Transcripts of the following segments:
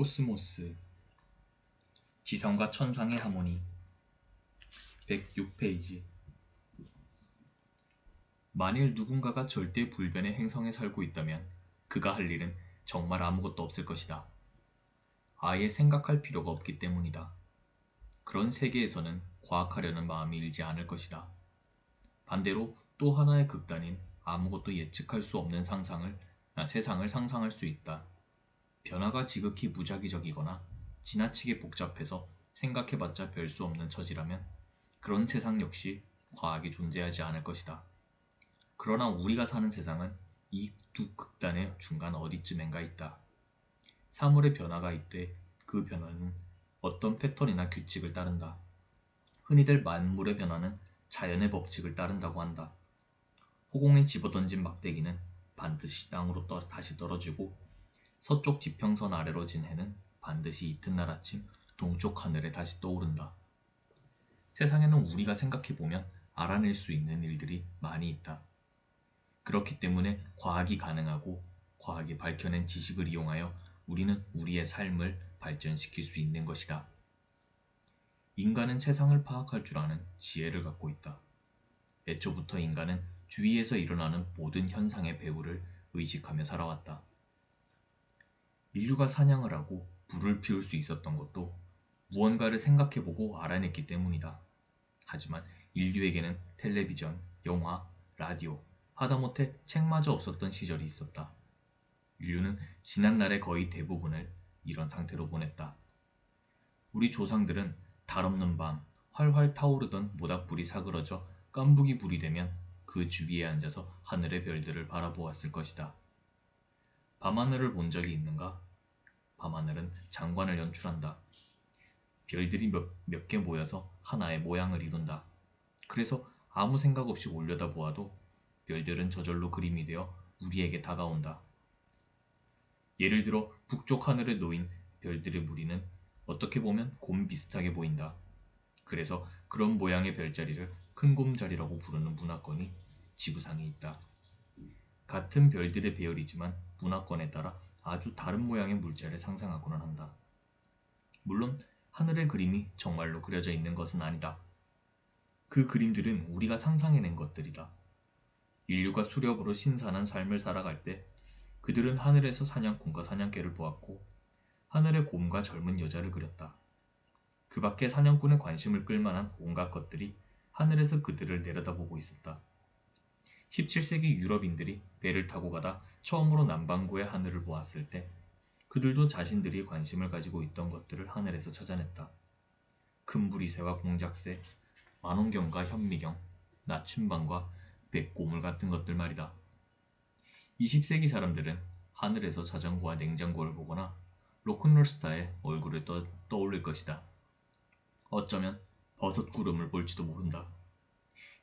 코스모스 지성과 천상의 하모니 106페이지 만일 누군가가 절대 불변의 행성에 살고 있다면 그가 할 일은 정말 아무것도 없을 것이다. 아예 생각할 필요가 없기 때문이다. 그런 세계에서는 과학하려는 마음이 일지 않을 것이다. 반대로 또 하나의 극단인 아무것도 예측할 수 없는 세상을 상상할 수 있다. 변화가 지극히 무작위적이거나 지나치게 복잡해서 생각해봤자 별 수 없는 처지라면 그런 세상 역시 과학이 존재하지 않을 것이다. 그러나 우리가 사는 세상은 이 두 극단의 중간 어디쯤엔가 있다. 사물의 변화가 있되 그 변화는 어떤 패턴이나 규칙을 따른다. 흔히들 만물의 변화는 자연의 법칙을 따른다고 한다. 호공에 집어던진 막대기는 반드시 땅으로 다시 떨어지고 서쪽 지평선 아래로 진 해는 반드시 이튿날 아침 동쪽 하늘에 다시 떠오른다. 세상에는 우리가 생각해보면 알아낼 수 있는 일들이 많이 있다. 그렇기 때문에 과학이 가능하고 과학이 밝혀낸 지식을 이용하여 우리는 우리의 삶을 발전시킬 수 있는 것이다. 인간은 세상을 파악할 줄 아는 지혜를 갖고 있다. 애초부터 인간은 주위에서 일어나는 모든 현상의 배후를 의식하며 살아왔다. 인류가 사냥을 하고 불을 피울 수 있었던 것도 무언가를 생각해보고 알아냈기 때문이다. 하지만 인류에게는 텔레비전, 영화, 라디오, 하다못해 책마저 없었던 시절이 있었다. 인류는 지난날의 거의 대부분을 이런 상태로 보냈다. 우리 조상들은 달없는 밤 활활 타오르던 모닥불이 사그러져 깐부기 불이 되면 그 주위에 앉아서 하늘의 별들을 바라보았을 것이다. 밤하늘을 본 적이 있는가? 밤하늘은 장관을 연출한다. 별들이 몇 개 모여서 하나의 모양을 이룬다. 그래서 아무 생각 없이 올려다보아도 별들은 저절로 그림이 되어 우리에게 다가온다. 예를 들어 북쪽 하늘에 놓인 별들의 무리는 어떻게 보면 곰 비슷하게 보인다. 그래서 그런 모양의 별자리를 큰곰자리라고 부르는 문화권이 지구상에 있다. 같은 별들의 배열이지만 문화권에 따라 아주 다른 모양의 물자를 상상하고는 한다. 물론 하늘의 그림이 정말로 그려져 있는 것은 아니다. 그 그림들은 우리가 상상해낸 것들이다. 인류가 수렵으로 신선한 삶을 살아갈 때 그들은 하늘에서 사냥꾼과 사냥개를 보았고 하늘의 곰과 젊은 여자를 그렸다. 그 밖에 사냥꾼의 관심을 끌만한 온갖 것들이 하늘에서 그들을 내려다보고 있었다. 17세기 유럽인들이 배를 타고 가다 처음으로 남반구의 하늘을 보았을 때 그들도 자신들이 관심을 가지고 있던 것들을 하늘에서 찾아냈다. 금부리새와 공작새, 만원경과 현미경, 나침반과 백고물 같은 것들 말이다. 20세기 사람들은 하늘에서 자전거와 냉장고를 보거나 로큰롤 스타의 얼굴을 떠올릴 것이다. 어쩌면 버섯 구름을 볼지도 모른다.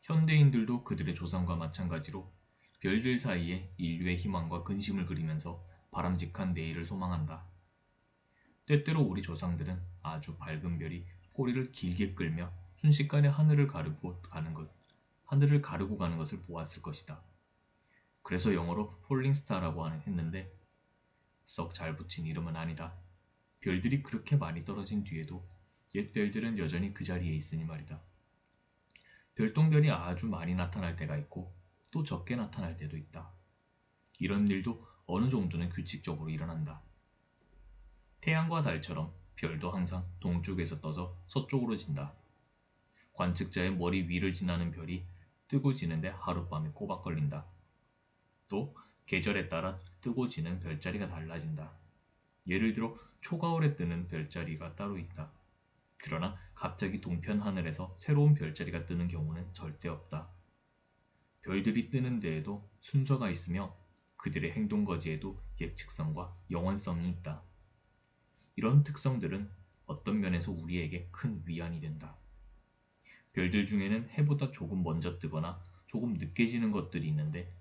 현대인들도 그들의 조상과 마찬가지로 별들 사이에 인류의 희망과 근심을 그리면서 바람직한 내일을 소망한다. 때때로 우리 조상들은 아주 밝은 별이 꼬리를 길게 끌며 순식간에 하늘을 가르고 가는 것을 보았을 것이다. 그래서 영어로 폴링스타라고 했는데 썩 잘 붙인 이름은 아니다. 별들이 그렇게 많이 떨어진 뒤에도 옛 별들은 여전히 그 자리에 있으니 말이다. 별똥별이 아주 많이 나타날 때가 있고 또 적게 나타날 때도 있다. 이런 일도 어느 정도는 규칙적으로 일어난다. 태양과 달처럼 별도 항상 동쪽에서 떠서 서쪽으로 진다. 관측자의 머리 위를 지나는 별이 뜨고 지는데 하룻밤이 꼬박 걸린다. 또 계절에 따라 뜨고 지는 별자리가 달라진다. 예를 들어 초가을에 뜨는 별자리가 따로 있다. 그러나 갑자기 동편 하늘에서 새로운 별자리가 뜨는 경우는 절대 없다. 별들이 뜨는 데에도 순서가 있으며 그들의 행동거지에도 예측성과 영원성이 있다. 이런 특성들은 어떤 면에서 우리에게 큰 위안이 된다. 별들 중에는 해보다 조금 먼저 뜨거나 조금 늦게 지는 것들이 있는데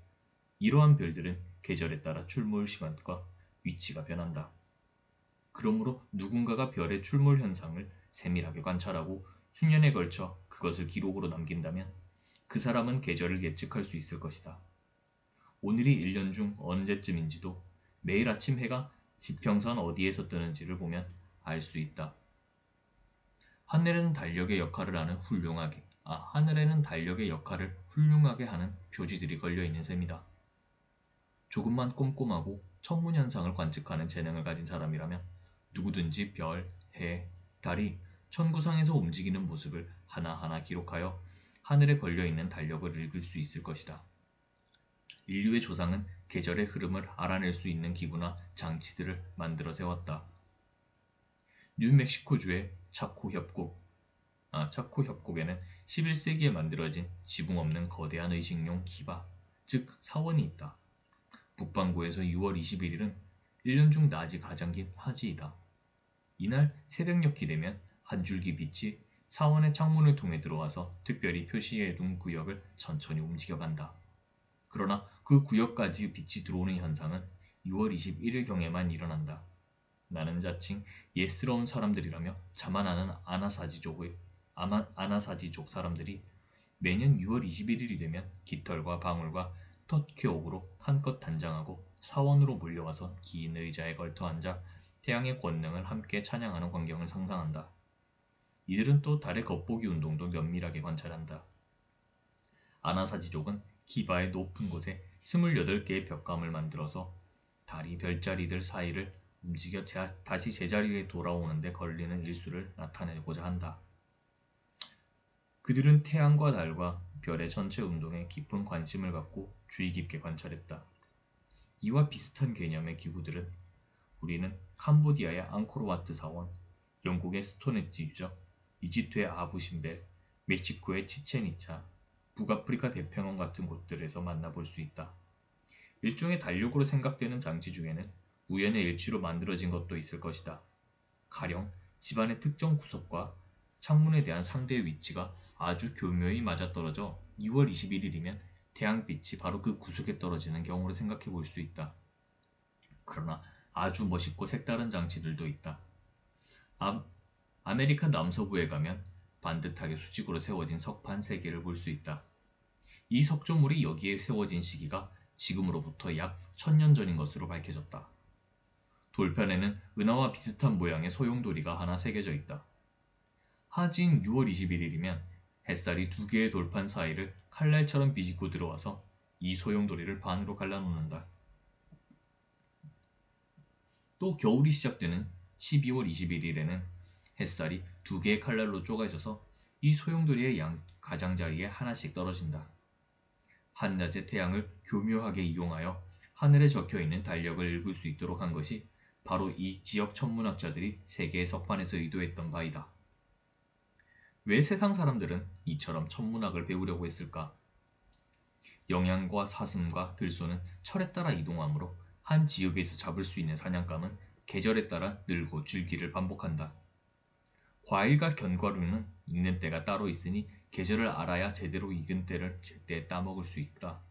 이러한 별들은 계절에 따라 출몰 시간과 위치가 변한다. 그러므로 누군가가 별의 출몰 현상을 세밀하게 관찰하고 수년에 걸쳐 그것을 기록으로 남긴다면 그 사람은 계절을 예측할 수 있을 것이다. 오늘이 1년 중 언제쯤인지도 매일 아침 해가 지평선 어디에서 뜨는지를 보면 알 수 있다. 하늘에는 달력의 역할을 훌륭하게 하는 표지들이 걸려있는 셈이다. 조금만 꼼꼼하고 천문현상을 관측하는 재능을 가진 사람이라면 누구든지 별, 해, 달이 천구상에서 움직이는 모습을 하나하나 기록하여 하늘에 걸려있는 달력을 읽을 수 있을 것이다. 인류의 조상은 계절의 흐름을 알아낼 수 있는 기구나 장치들을 만들어 세웠다. 뉴멕시코주의 차코 협곡에는 11세기에 만들어진 지붕 없는 거대한 의식용 기바, 즉 사원이 있다. 북반구에서 6월 21일은 1년 중 낮이 가장 긴 하지이다. 이날 새벽녘이 되면 한 줄기 빛이 사원의 창문을 통해 들어와서 특별히 표시해둔 구역을 천천히 움직여간다. 그러나 그 구역까지 빛이 들어오는 현상은 6월 21일경에만 일어난다. 나는 자칭 예스러운 사람들이라며 자만하는 아나사지족 사람들이 매년 6월 21일이 되면 깃털과 방울과 텄케옥으로 한껏 단장하고 사원으로 몰려와서 긴 의자에 걸터 앉아 태양의 권능을 함께 찬양하는 광경을 상상한다. 이들은 또 달의 겉보기 운동도 면밀하게 관찰한다. 아나사지족은 기바의 높은 곳에 28개의 벽감을 만들어서 달이 별자리들 사이를 움직여 다시 제자리에 돌아오는데 걸리는 일수를 나타내고자 한다. 그들은 태양과 달과 별의 전체 운동에 깊은 관심을 갖고 주의 깊게 관찰했다. 이와 비슷한 개념의 기구들은 우리는 캄보디아의 앙코르와트 사원, 영국의 스톤헨지 유적, 이집트의 아부 신벨, 멕시코의 치첸이차, 북아프리카 대평원 같은 곳들에서 만나볼 수 있다. 일종의 달력으로 생각되는 장치 중에는 우연의 일치로 만들어진 것도 있을 것이다. 가령 집안의 특정 구석과 창문에 대한 상대의 위치가 아주 교묘히 맞아떨어져 2월 21일이면 태양빛이 바로 그 구석에 떨어지는 경우를 생각해 볼 수 있다. 그러나 아주 멋있고 색다른 장치들도 있다. 아메리카 남서부에 가면 반듯하게 수직으로 세워진 석판 3개를 볼 수 있다. 이 석조물이 여기에 세워진 시기가 지금으로부터 약 1000년 전인 것으로 밝혀졌다. 돌판에는 은하와 비슷한 모양의 소용돌이가 하나 새겨져 있다. 하지인 6월 21일이면 햇살이 2개의 돌판 사이를 칼날처럼 비집고 들어와서 이 소용돌이를 반으로 갈라놓는다. 또 겨울이 시작되는 12월 21일에는 햇살이 2개의 칼날로 쪼개져서 이 소용돌이의 가장자리에 하나씩 떨어진다. 한낮의 태양을 교묘하게 이용하여 하늘에 적혀있는 달력을 읽을 수 있도록 한 것이 바로 이 지역 천문학자들이 세계의 석판에서 의도했던 바이다. 왜 세상 사람들은 이처럼 천문학을 배우려고 했을까? 영양과 사슴과 들소는 철에 따라 이동하므로 한 지역에서 잡을 수 있는 사냥감은 계절에 따라 늘고 줄기를 반복한다. 과일과 견과류는 익는 때가 따로 있으니 계절을 알아야 제대로 익은 때를 제때 따먹을 수 있다.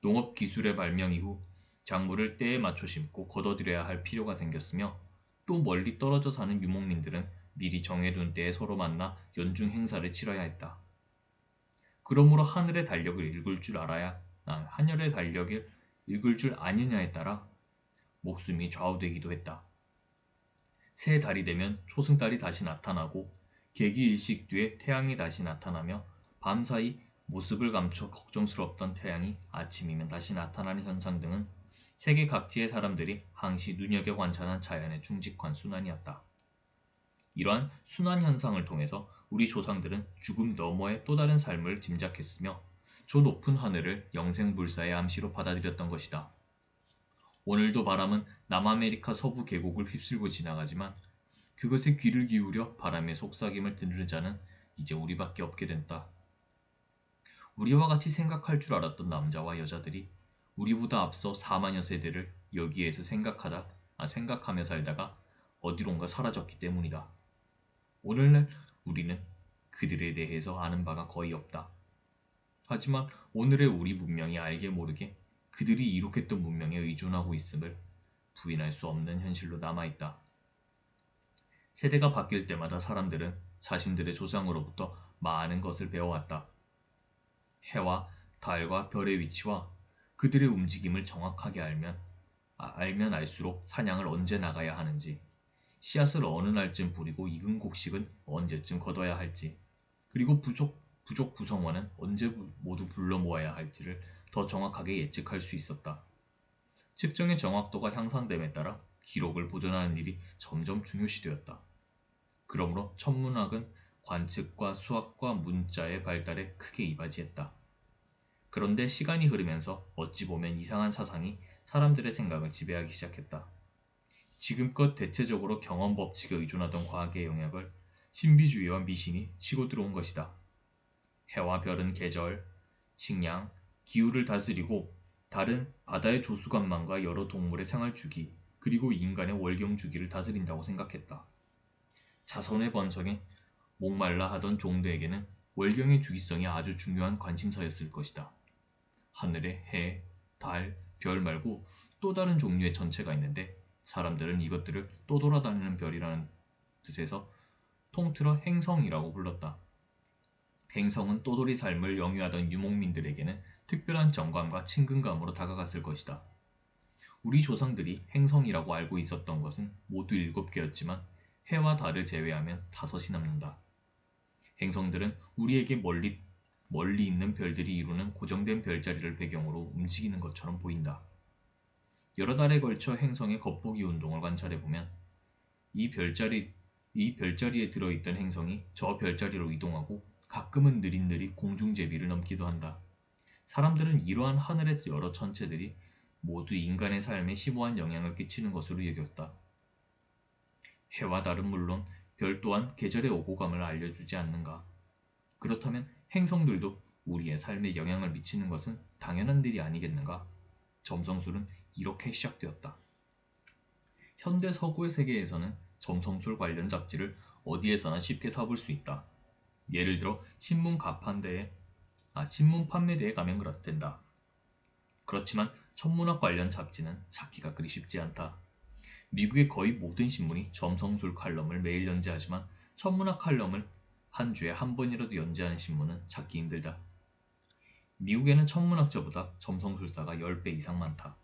농업 기술의 발명 이후 작물을 때에 맞춰 심고 걷어들여야 할 필요가 생겼으며 또 멀리 떨어져 사는 유목민들은 미리 정해둔 때에 서로 만나 연중 행사를 치러야 했다. 그러므로 하늘의 달력을 읽을 줄 아느냐에 따라 목숨이 좌우되기도 했다. 새 달이 되면 초승달이 다시 나타나고 개기일식 뒤에 태양이 다시 나타나며 밤사이 모습을 감춰 걱정스럽던 태양이 아침이면 다시 나타나는 현상 등은 세계 각지의 사람들이 항시 눈여겨 관찰한 자연의 충직한 순환이었다. 이러한 순환 현상을 통해서 우리 조상들은 죽음 너머의 또 다른 삶을 짐작했으며 저 높은 하늘을 영생불사의 암시로 받아들였던 것이다. 오늘도 바람은 남아메리카 서부 계곡을 휩쓸고 지나가지만 그것에 귀를 기울여 바람의 속삭임을 듣는 자는 이제 우리밖에 없게 된다. 우리와 같이 생각할 줄 알았던 남자와 여자들이 우리보다 앞서 4만여 세대를 여기에서 생각하며 살다가 어디론가 사라졌기 때문이다. 오늘날 우리는 그들에 대해서 아는 바가 거의 없다. 하지만 오늘의 우리 문명이 알게 모르게 그들이 이룩했던 문명에 의존하고 있음을 부인할 수 없는 현실로 남아있다. 세대가 바뀔 때마다 사람들은 자신들의 조상으로부터 많은 것을 배워왔다. 해와 달과 별의 위치와 그들의 움직임을 정확하게 알면 알면 알수록 사냥을 언제 나가야 하는지, 씨앗을 어느 날쯤 뿌리고 익은 곡식은 언제쯤 거둬야 할지, 그리고 부족 구성원은 언제 모두 불러 모아야 할지를 더 정확하게 예측할 수 있었다. 측정의 정확도가 향상됨에 따라 기록을 보존하는 일이 점점 중요시되었다. 그러므로 천문학은 관측과 수학과 문자의 발달에 크게 이바지했다. 그런데 시간이 흐르면서 어찌 보면 이상한 사상이 사람들의 생각을 지배하기 시작했다. 지금껏 대체적으로 경험 법칙에 의존하던 과학의 영역을 신비주의와 미신이 치고 들어온 것이다. 해와 별은 계절, 식량, 기후를 다스리고 달은 바다의 조수간만과 여러 동물의 생활 주기, 그리고 인간의 월경 주기를 다스린다고 생각했다. 자선의 번성에 목말라 하던 종들에게는 월경의 주기성이 아주 중요한 관심사였을 것이다. 하늘에 해, 달, 별 말고 또 다른 종류의 전체가 있는데 사람들은 이것들을 또 돌아다니는 별이라는 뜻에서 통틀어 행성이라고 불렀다. 행성은 또돌이 삶을 영위하던 유목민들에게는 특별한 정감과 친근감으로 다가갔을 것이다. 우리 조상들이 행성이라고 알고 있었던 것은 모두 7개였지만 해와 달을 제외하면 5이 남는다. 행성들은 우리에게 멀리 있는 별들이 이루는 고정된 별자리를 배경으로 움직이는 것처럼 보인다. 여러 달에 걸쳐 행성의 겉보기 운동을 관찰해보면 이 별자리에 들어있던 행성이 저 별자리로 이동하고 가끔은 느릿느릿 공중제비를 넘기도 한다. 사람들은 이러한 하늘의 여러 천체들이 모두 인간의 삶에 심오한 영향을 끼치는 것으로 여겼다. 해와 달은 물론 별 또한 계절의 오고 감을 알려주지 않는가. 그렇다면 행성들도 우리의 삶에 영향을 미치는 것은 당연한 일이 아니겠는가? 점성술은 이렇게 시작되었다. 현대 서구의 세계에서는 점성술 관련 잡지를 어디에서나 쉽게 사볼 수 있다. 예를 들어 신문 판매대에 가면 그렇단다. 그렇지만 천문학 관련 잡지는 찾기가 그리 쉽지 않다. 미국의 거의 모든 신문이 점성술 칼럼을 매일 연재하지만 천문학 칼럼을 한 주에 한 번이라도 연재하는 신문은 찾기 힘들다. 미국에는 천문학자보다 점성술사가 10배 이상 많다.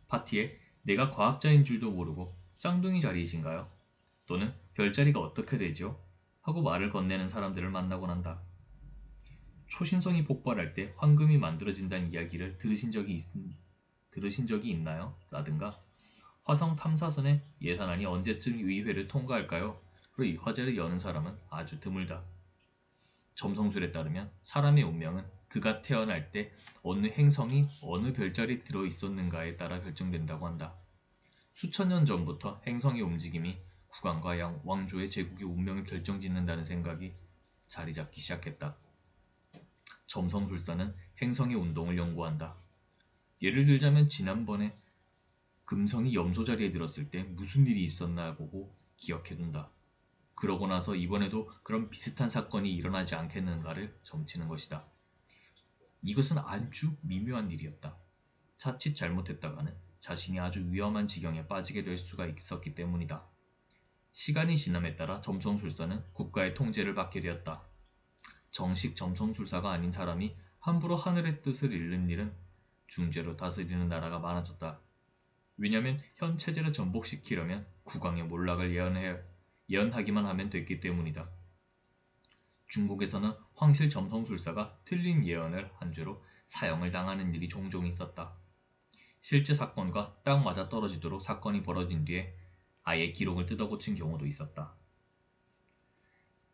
파티에 내가 과학자인 줄도 모르고 쌍둥이 자리이신가요? 또는 별자리가 어떻게 되지요? 하고 말을 건네는 사람들을 만나곤 한다. 초신성이 폭발할 때 황금이 만들어진다는 이야기를 들으신 적이 있나요? 라든가 화성 탐사선의 예산안이 언제쯤 의회를 통과할까요? 로 이 화제를 여는 사람은 아주 드물다. 점성술에 따르면 사람의 운명은 그가 태어날 때 어느 행성이 어느 별자리에 들어있었는가에 따라 결정된다고 한다. 수천 년 전부터 행성의 움직임이 국왕과 왕조의 제국의 운명을 결정짓는다는 생각이 자리 잡기 시작했다. 점성술사는 행성의 운동을 연구한다. 예를 들자면 지난번에 금성이 염소 자리에 들었을 때 무슨 일이 있었나 보고 기억해둔다. 그러고 나서 이번에도 그런 비슷한 사건이 일어나지 않겠는가를 점치는 것이다. 이것은 아주 미묘한 일이었다. 자칫 잘못했다가는 자신이 아주 위험한 지경에 빠지게 될 수가 있었기 때문이다. 시간이 지남에 따라 점성술사는 국가의 통제를 받게 되었다. 정식 점성술사가 아닌 사람이 함부로 하늘의 뜻을 읽는 일은 중재로 다스리는 나라가 많아졌다. 왜냐하면 현 체제를 전복시키려면 국왕의 몰락을 예언하기만 하면 됐기 때문이다. 중국에서는 황실 점성술사가 틀린 예언을 한 죄로 사형을 당하는 일이 종종 있었다. 실제 사건과 딱 맞아떨어지도록 사건이 벌어진 뒤에 아예 기록을 뜯어고친 경우도 있었다.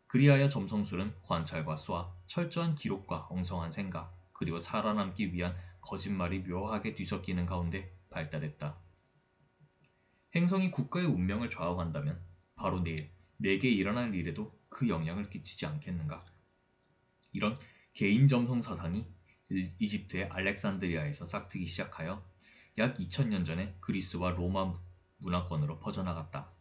그리하여 점성술은 관찰과 수학, 철저한 기록과 엉성한 생각, 그리고 살아남기 위한 거짓말이 묘하게 뒤섞이는 가운데 발달했다. 행성이 국가의 운명을 좌우한다면 바로 내일 내게 일어날 일에도 그 영향을 끼치지 않겠는가? 이런 개인 점성 사상이 이집트의 알렉산드리아에서 싹트기 시작하여 약 2000년 전에 그리스와 로마 문화권으로 퍼져나갔다.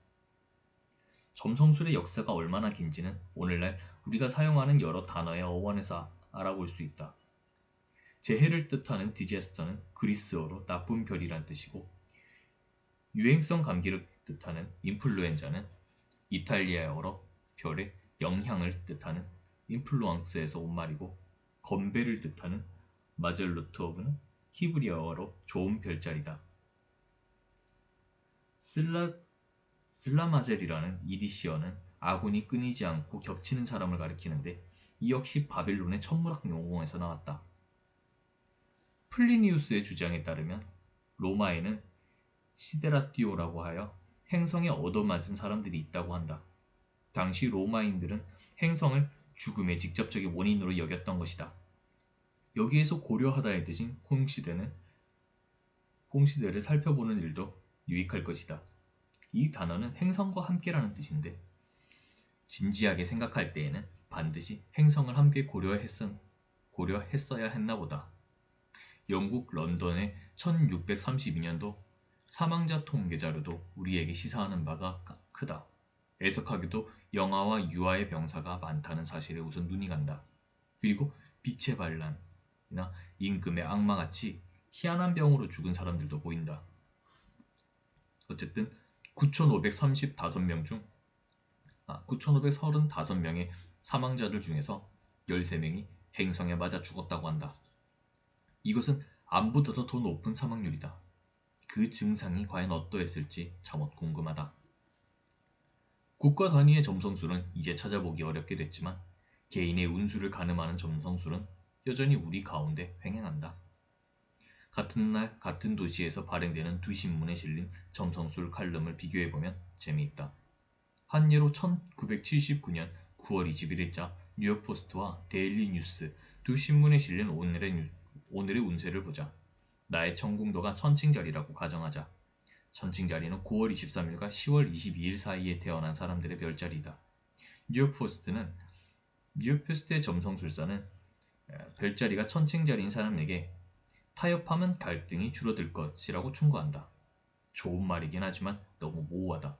점성술의 역사가 얼마나 긴지는 오늘날 우리가 사용하는 여러 단어의 어원에서 알아볼 수 있다. 재해를 뜻하는 디제스터는 그리스어로 나쁜 별이란 뜻이고 유행성 감기를 뜻하는 인플루엔자는 이탈리아어로 별의 영향을 뜻하는 인플루앙스에서 온 말이고 건배를 뜻하는 마젤루트어브는 히브리어로 좋은 별자리다. 슬라마젤이라는 이디시어는 아군이 끊이지 않고 겹치는 사람을 가리키는데 이 역시 바빌론의 천문학 용어에서 나왔다. 플리니우스의 주장에 따르면 로마에는 시데라티오라고 하여 행성에 얻어맞은 사람들이 있다고 한다. 당시 로마인들은 행성을 죽음의 직접적인 원인으로 여겼던 것이다. 여기에서 고려하다의 뜻인 콩시대를 살펴보는 일도 유익할 것이다. 이 단어는 행성과 함께라는 뜻인데 진지하게 생각할 때에는 반드시 행성을 함께 고려했어야 했나 보다. 영국 런던의 1632년도 사망자 통계 자료도 우리에게 시사하는 바가 크다. 애석하게도 영아와 유아의 병사가 많다는 사실에 우선 눈이 간다. 그리고 빛의 반란이나 임금의 악마같이 희한한 병으로 죽은 사람들도 보인다. 어쨌든 9,535명의 사망자들 중에서 13명이 행성에 맞아 죽었다고 한다. 이것은 암보다도 더 높은 사망률이다. 그 증상이 과연 어떠했을지 참으로 궁금하다. 국가 단위의 점성술은 이제 찾아보기 어렵게 됐지만 개인의 운수를 가늠하는 점성술은 여전히 우리 가운데 횡행한다. 같은 날 같은 도시에서 발행되는 두 신문에 실린 점성술 칼럼을 비교해보면 재미있다. 한 예로 1979년 9월 21일자 뉴욕포스트와 데일리 뉴스 두 신문에 실린 오늘의 운세를 보자. 나의 천궁도가 천칭자리라고 가정하자. 천칭자리는 9월 23일과 10월 22일 사이에 태어난 사람들의 별자리다. 뉴욕포스트의 점성술사는 별자리가 천칭자리인 사람에게 타협하면 갈등이 줄어들 것이라고 충고한다. 좋은 말이긴 하지만 너무 모호하다.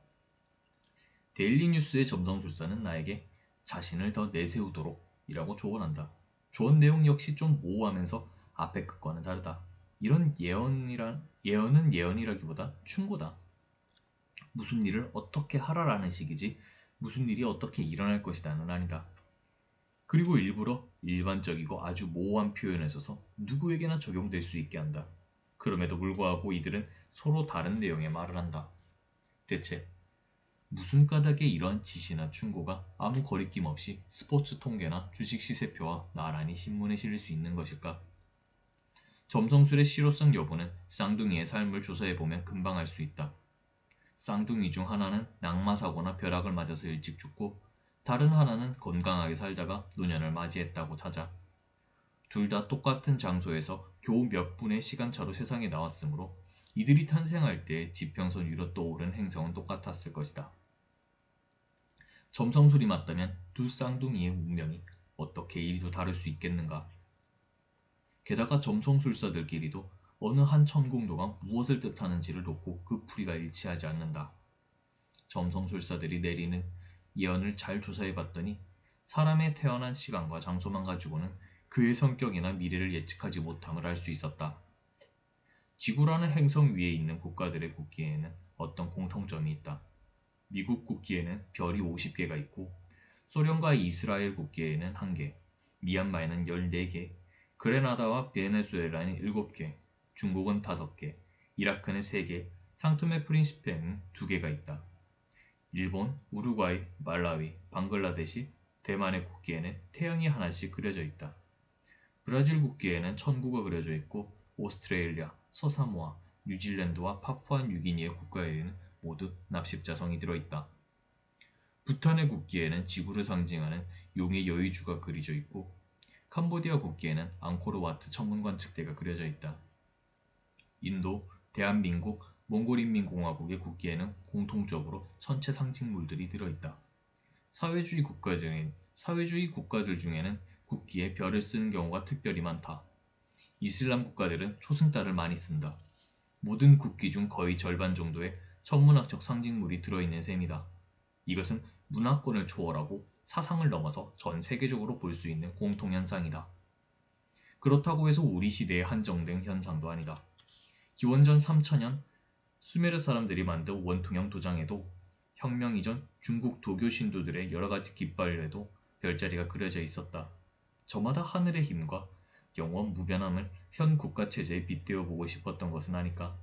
데일리 뉴스의 점성술사는 나에게 자신을 더 내세우도록 이라고 조언한다. 조언 내용 역시 좀 모호하면서 앞의 것과는 다르다. 이런 예언은 예언이라기보다 충고다. 무슨 일을 어떻게 하라라는 식이지 무슨 일이 어떻게 일어날 것이다는 아니다. 그리고 일부러 일반적이고 아주 모호한 표현을 써서 누구에게나 적용될 수 있게 한다. 그럼에도 불구하고 이들은 서로 다른 내용의 말을 한다. 대체 무슨 까닭에 이러한 지시나 충고가 아무 거리낌 없이 스포츠 통계나 주식 시세표와 나란히 신문에 실릴 수 있는 것일까? 점성술의 실효성 여부는 쌍둥이의 삶을 조사해보면 금방 알 수 있다. 쌍둥이 중 하나는 낙마사고나 벼락을 맞아서 일찍 죽고 다른 하나는 건강하게 살다가 노년을 맞이했다고 하자. 둘 다 똑같은 장소에서 겨우 몇 분의 시간차로 세상에 나왔으므로 이들이 탄생할 때 지평선 위로 떠오른 행성은 똑같았을 것이다. 점성술이 맞다면 두 쌍둥이의 운명이 어떻게 이리도 다를 수 있겠는가? 게다가 점성술사들끼리도 어느 한 천궁도가 무엇을 뜻하는지를 놓고 그 풀이가 일치하지 않는다. 점성술사들이 내리는 예언을 잘 조사해봤더니 사람의 태어난 시간과 장소만 가지고는 그의 성격이나 미래를 예측하지 못함을 알 수 있었다. 지구라는 행성 위에 있는 국가들의 국기에는 어떤 공통점이 있다. 미국 국기에는 별이 50개가 있고 소련과 이스라엘 국기에는 1개, 미얀마에는 14개, 그레나다와 베네수엘라는 7개, 중국은 5개, 이라크는 3개, 상토메 프린시페는 2개가 있다. 일본, 우루과이, 말라위, 방글라데시, 대만의 국기에는 태양이 하나씩 그려져 있다. 브라질 국기에는 천구가 그려져 있고 오스트레일리아, 서사모아, 뉴질랜드와 파푸아 뉴기니의 국가에는 모두 납십자성이 들어있다. 부탄의 국기에는 지구를 상징하는 용의 여의주가 그려져 있고 캄보디아 국기에는 앙코르와트 천문관측대가 그려져 있다. 인도, 대한민국, 몽골인민공화국의 국기에는 공통적으로 천체 상징물들이 들어있다. 사회주의 국가들 중에는 국기에 별을 쓰는 경우가 특별히 많다. 이슬람 국가들은 초승달을 많이 쓴다. 모든 국기 중 거의 절반 정도의 천문학적 상징물이 들어있는 셈이다. 이것은 문화권을 초월하고 사상을 넘어서 전 세계적으로 볼 수 있는 공통현상이다. 그렇다고 해서 우리 시대에 한정된 현상도 아니다. 기원전 3000년 수메르 사람들이 만든 원통형 도장에도 혁명 이전 중국 도교 신도들의 여러가지 깃발에도 별자리가 그려져 있었다. 저마다 하늘의 힘과 영원 무변함을 현 국가체제에 빗대어 보고 싶었던 것은 아닐까.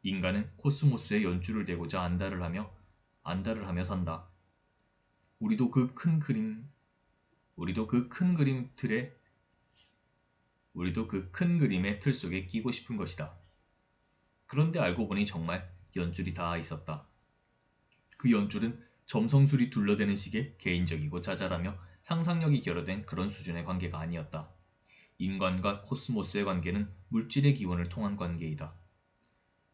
인간은 코스모스의 연주를 내고자 안달을 하며 산다. 우리도 그 큰 그림의 틀 속에 끼고 싶은 것이다. 그런데 알고 보니 정말 연줄이 다 있었다. 그 연줄은 점성술이 둘러대는 식의 개인적이고 자잘하며 상상력이 결여된 그런 수준의 관계가 아니었다. 인간과 코스모스의 관계는 물질의 기원을 통한 관계이다.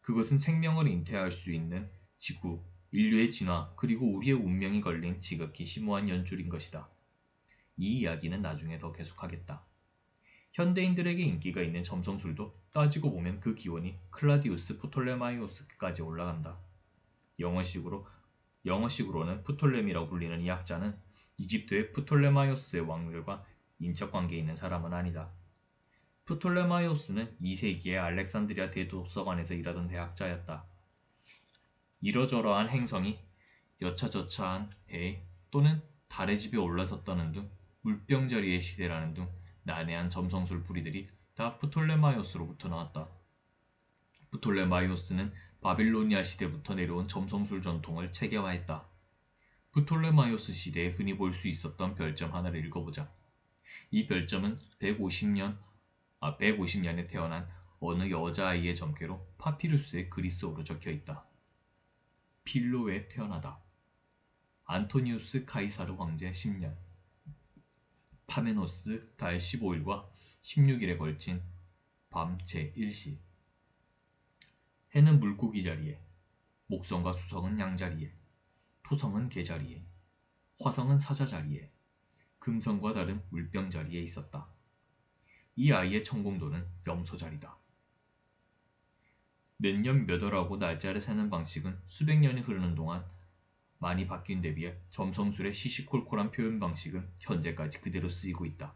그것은 생명을 잉태할 수 있는 지구, 인류의 진화, 그리고 우리의 운명이 걸린 지극히 심오한 연줄인 것이다. 이 이야기는 나중에 더 계속하겠다. 현대인들에게 인기가 있는 점성술도 따지고 보면 그 기원이 클라디우스 프톨레마이오스까지 올라간다. 영어식으로는 프톨레미라고 불리는 이 학자는 이집트의 프톨레마이오스의 왕들과 인척관계에 있는 사람은 아니다. 프톨레마이오스는 2세기에 알렉산드리아 대도서관에서 일하던 대학자였다. 이러저러한 행성이 여차저차한 해 또는 달의 집에 올라섰다는 등 물병자리의 시대라는 등 난해한 점성술 뿌리들이 다 프톨레마이오스로부터 나왔다. 프톨레마이오스는 바빌로니아 시대부터 내려온 점성술 전통을 체계화했다. 프톨레마이오스 시대에 흔히 볼 수 있었던 별점 하나를 읽어보자. 이 별점은 150년에 태어난 어느 여자아이의 점괘로 파피루스에 그리스어로 적혀있다. 필로에 태어나다. 안토니우스 카이사르 황제 10년. 파메노스 달 15일과 16일에 걸친 밤 제1시. 해는 물고기 자리에, 목성과 수성은 양자리에, 토성은 개자리에, 화성은 사자 자리에, 금성과 달은 물병 자리에 있었다. 이 아이의 천공도는 염소 자리다. 몇 년 몇 월하고 날짜를 세는 방식은 수백 년이 흐르는 동안 많이 바뀐 데 비해 점성술의 시시콜콜한 표현 방식은 현재까지 그대로 쓰이고 있다.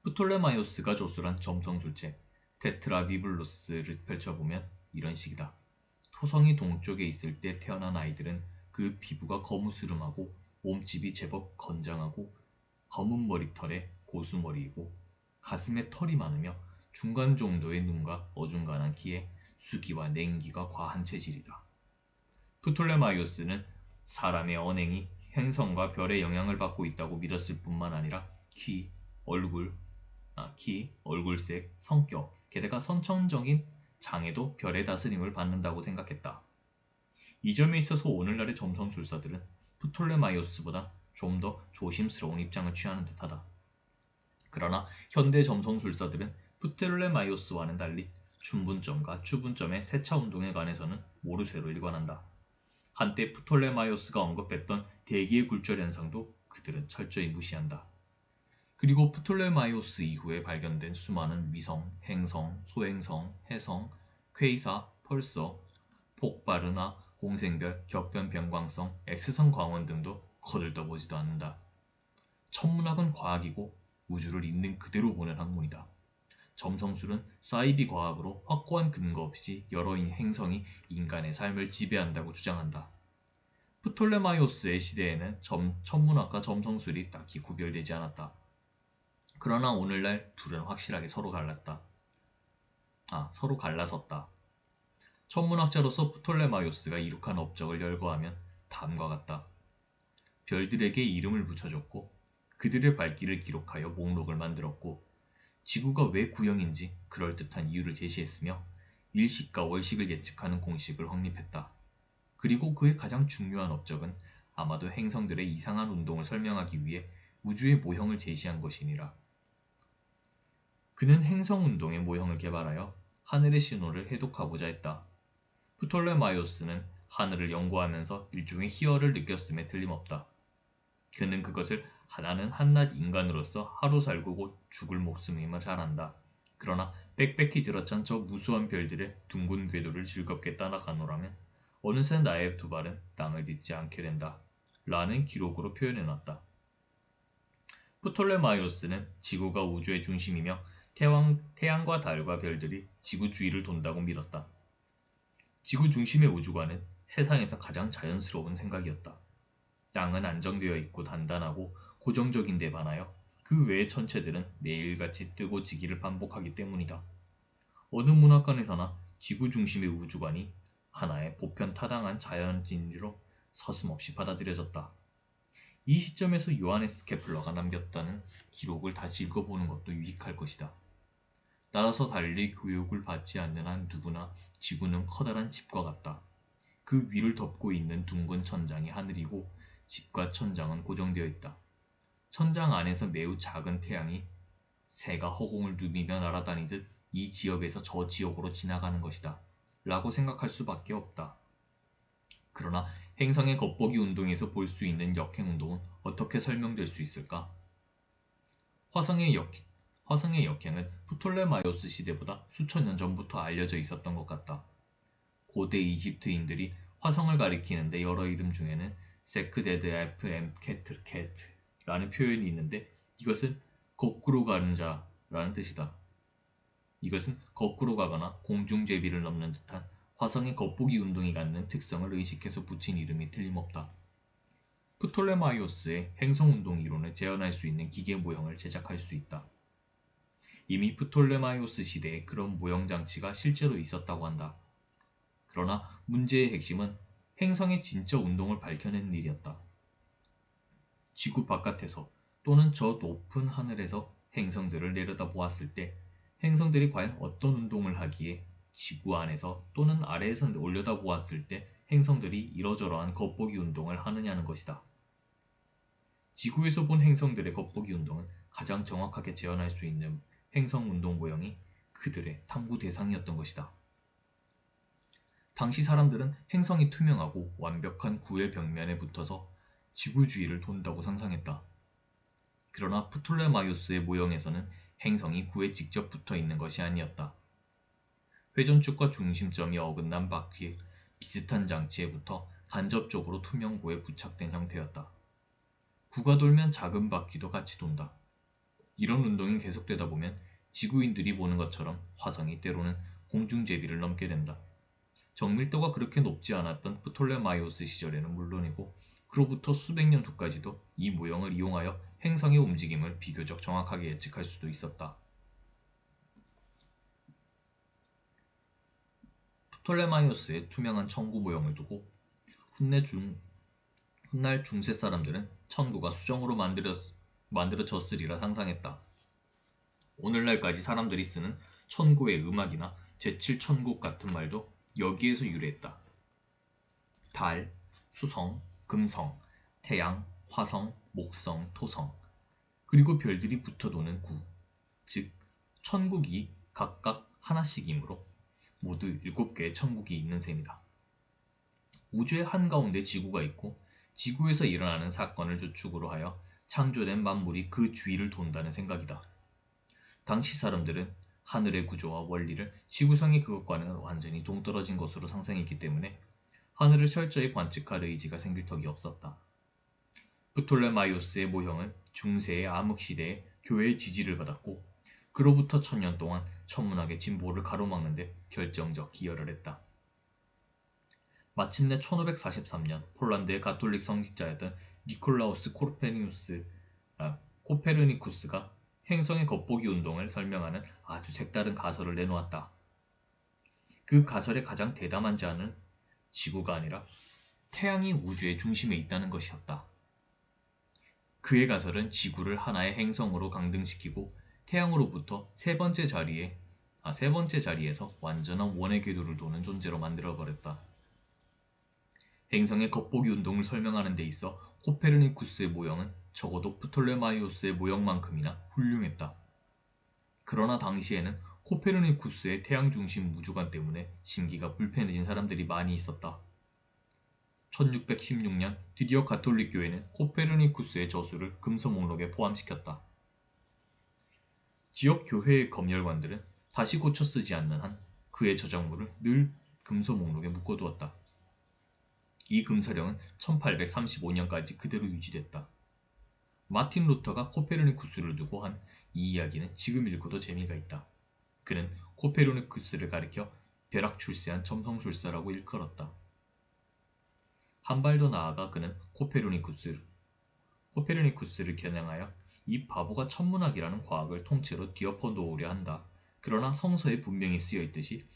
프톨레마이오스가 조술한 점성술책 테트라비블로스를 펼쳐보면 이런 식이다. 토성이 동쪽에 있을 때 태어난 아이들은 그 피부가 거무스름하고 몸집이 제법 건장하고 검은 머리털에 고수머리이고 가슴에 털이 많으며 중간 정도의 눈과 어중간한 키에 수기와 냉기가 과한 체질이다. 프톨레마이오스는 사람의 언행이 행성과 별의 영향을 받고 있다고 믿었을 뿐만 아니라 키, 얼굴색, 성격, 게다가 선천적인 장애도 별의 다스림을 받는다고 생각했다. 이 점에 있어서 오늘날의 점성술사들은 프톨레마이오스보다 좀 더 조심스러운 입장을 취하는 듯하다. 그러나 현대 점성술사들은 프톨레마이오스와는 달리 춘분점과 추분점의 세차 운동에 관해서는 모르쇠로 일관한다. 한때 프톨레마이오스가 언급했던 대기의 굴절 현상도 그들은 철저히 무시한다. 그리고 프톨레마이오스 이후에 발견된 수많은 위성, 행성, 소행성, 해성, 퀘이사, 펄서, 폭바르나, 공생별, 격변 변광성, X선 광원 등도 거들떠보지도 않는다. 천문학은 과학이고 우주를 있는 그대로 보는 학문이다. 점성술은 사이비 과학으로 확고한 근거 없이 여러 행성이 인간의 삶을 지배한다고 주장한다. 프톨레마이오스의 시대에는 천문학과 점성술이 딱히 구별되지 않았다. 그러나 오늘날 둘은 확실하게 서로 갈라섰다. 천문학자로서 프톨레마이오스가 이룩한 업적을 열거하면 다음과 같다. 별들에게 이름을 붙여줬고 그들의 발길을 기록하여 목록을 만들었고 지구가 왜 구형인지 그럴듯한 이유를 제시했으며 일식과 월식을 예측하는 공식을 확립했다. 그리고 그의 가장 중요한 업적은 아마도 행성들의 이상한 운동을 설명하기 위해 우주의 모형을 제시한 것이니라. 그는 행성 운동의 모형을 개발하여 하늘의 신호를 해독하고자 했다. 프톨레마이오스는 하늘을 연구하면서 일종의 희열을 느꼈음에 틀림없다. 그는 그것을 하나는 한낱 인간으로서 하루 살고 곧 죽을 목숨임을 잘 안다. 그러나 빽빽히 들어찬 저 무수한 별들의 둥근 궤도를 즐겁게 따라가노라면 어느새 나의 두 발은 땅을 딛지 않게 된다. 라는 기록으로 표현해놨다. 프톨레마이오스는 지구가 우주의 중심이며 태양과 달과 별들이 지구 주위를 돈다고 믿었다. 지구 중심의 우주관은 세상에서 가장 자연스러운 생각이었다. 땅은 안정되어 있고 단단하고 고정적인 데 반하여 그 외의 천체들은 매일같이 뜨고 지기를 반복하기 때문이다. 어느 문학관에서나 지구 중심의 우주관이 하나의 보편타당한 자연 진리로 서슴없이 받아들여졌다. 이 시점에서 요하네스 케플러가 남겼다는 기록을 다시 읽어보는 것도 유익할 것이다. 따라서 달리 교육을 받지 않는 한 누구나 지구는 커다란 집과 같다. 그 위를 덮고 있는 둥근 천장이 하늘이고 집과 천장은 고정되어 있다. 천장 안에서 매우 작은 태양이 새가 허공을 누비며 날아다니듯 이 지역에서 저 지역으로 지나가는 것이다. 라고 생각할 수밖에 없다. 그러나 행성의 겉보기 운동에서 볼 수 있는 역행 운동은 어떻게 설명될 수 있을까? 화성의 역행은 프톨레마이오스 시대보다 수천 년 전부터 알려져 있었던 것 같다. 고대 이집트인들이 화성을 가리키는데 여러 이름 중에는 세크데드 FM 캐트라는 표현이 있는데 이것은 거꾸로 가는 자라는 뜻이다. 이것은 거꾸로 가거나 공중제비를 넘는 듯한 화성의 겉보기 운동이 갖는 특성을 의식해서 붙인 이름이 틀림없다. 프톨레마이오스의 행성운동 이론을 재현할 수 있는 기계 모형을 제작할 수 있다. 이미 프톨레마이오스 시대에 그런 모형 장치가 실제로 있었다고 한다. 그러나 문제의 핵심은 행성의 진짜 운동을 밝혀낸 일이었다. 지구 바깥에서 또는 저 높은 하늘에서 행성들을 내려다보았을 때 행성들이 과연 어떤 운동을 하기에 지구 안에서 또는 아래에서 올려다보았을 때 행성들이 이러저러한 겉보기 운동을 하느냐는 것이다. 지구에서 본 행성들의 겉보기 운동은 가장 정확하게 재현할 수 있는 행성 운동 모형이 그들의 탐구 대상이었던 것이다. 당시 사람들은 행성이 투명하고 완벽한 구의 벽면에 붙어서 지구 주위를 돈다고 상상했다. 그러나 프톨레마이오스의 모형에서는 행성이 구에 직접 붙어 있는 것이 아니었다. 회전축과 중심점이 어긋난 바퀴 비슷한 장치에 붙어 간접적으로 투명 구에 부착된 형태였다. 구가 돌면 작은 바퀴도 같이 돈다. 이런 운동이 계속되다 보면 지구인들이 보는 것처럼 화성이 때로는 공중제비를 넘게 된다. 정밀도가 그렇게 높지 않았던 프톨레마이오스 시절에는 물론이고 그로부터 수백 년 후까지도 이 모형을 이용하여 행성의 움직임을 비교적 정확하게 예측할 수도 있었다. 프톨레마이오스의 투명한 천구 모형을 두고 훗날 중세 사람들은 천구가 수정으로 만들어졌으리라 상상했다. 오늘날까지 사람들이 쓰는 천구의 음악이나 제7천국 같은 말도 여기에서 유래했다. 달, 수성, 금성, 태양, 화성, 목성, 토성, 그리고 별들이 붙어도는 구, 즉 천국이 각각 하나씩이므로 모두 7개의 천국이 있는 셈이다. 우주의 한가운데 지구가 있고 지구에서 일어나는 사건을 주축으로 하여 창조된 만물이 그 주위를 돈다는 생각이다. 당시 사람들은 하늘의 구조와 원리를 지구상의 그것과는 완전히 동떨어진 것으로 상상했기 때문에 하늘을 철저히 관측할 의지가 생길 턱이 없었다. 프톨레마이오스의 모형은 중세의 암흑시대에 교회의 지지를 받았고 그로부터 1000년 동안 천문학의 진보를 가로막는 데 결정적 기여를 했다. 마침내 1543년 폴란드의 가톨릭 성직자였던 니콜라우스 코페르니쿠스가 행성의 겉보기 운동을 설명하는 아주 색다른 가설을 내놓았다. 그 가설의 가장 대담한 자는 지구가 아니라 태양이 우주의 중심에 있다는 것이었다. 그의 가설은 지구를 하나의 행성으로 강등시키고 태양으로부터 세 번째 자리에서 완전한 원의 궤도를 도는 존재로 만들어버렸다. 행성의 겉보기 운동을 설명하는 데 있어 코페르니쿠스의 모형은 적어도 프톨레마이오스의 모형만큼이나 훌륭했다. 그러나 당시에는 코페르니쿠스의 태양 중심 우주관 때문에 심기가 불편해진 사람들이 많이 있었다. 1616년 드디어 가톨릭 교회는 코페르니쿠스의 저수를 금서 목록에 포함시켰다. 지역 교회의 검열관들은 다시 고쳐 쓰지 않는 한 그의 저작물을 늘 금서 목록에 묶어두었다. 이 금서령은 1835년까지 그대로 유지됐다. 마틴 루터가 코페르니쿠스를 두고 한 이 이야기는 지금 읽어도 재미가 있다. 그는 코페르니쿠스를 가리켜 벼락 출세한 점성술사라고 일컬었다. 한 발 더 나아가 그는 코페르니쿠스를 겨냥하여 이 바보가 천문학이라는 과학을 통째로 뒤엎어 놓으려 한다. 그러나 성서에 분명히 쓰여 있듯이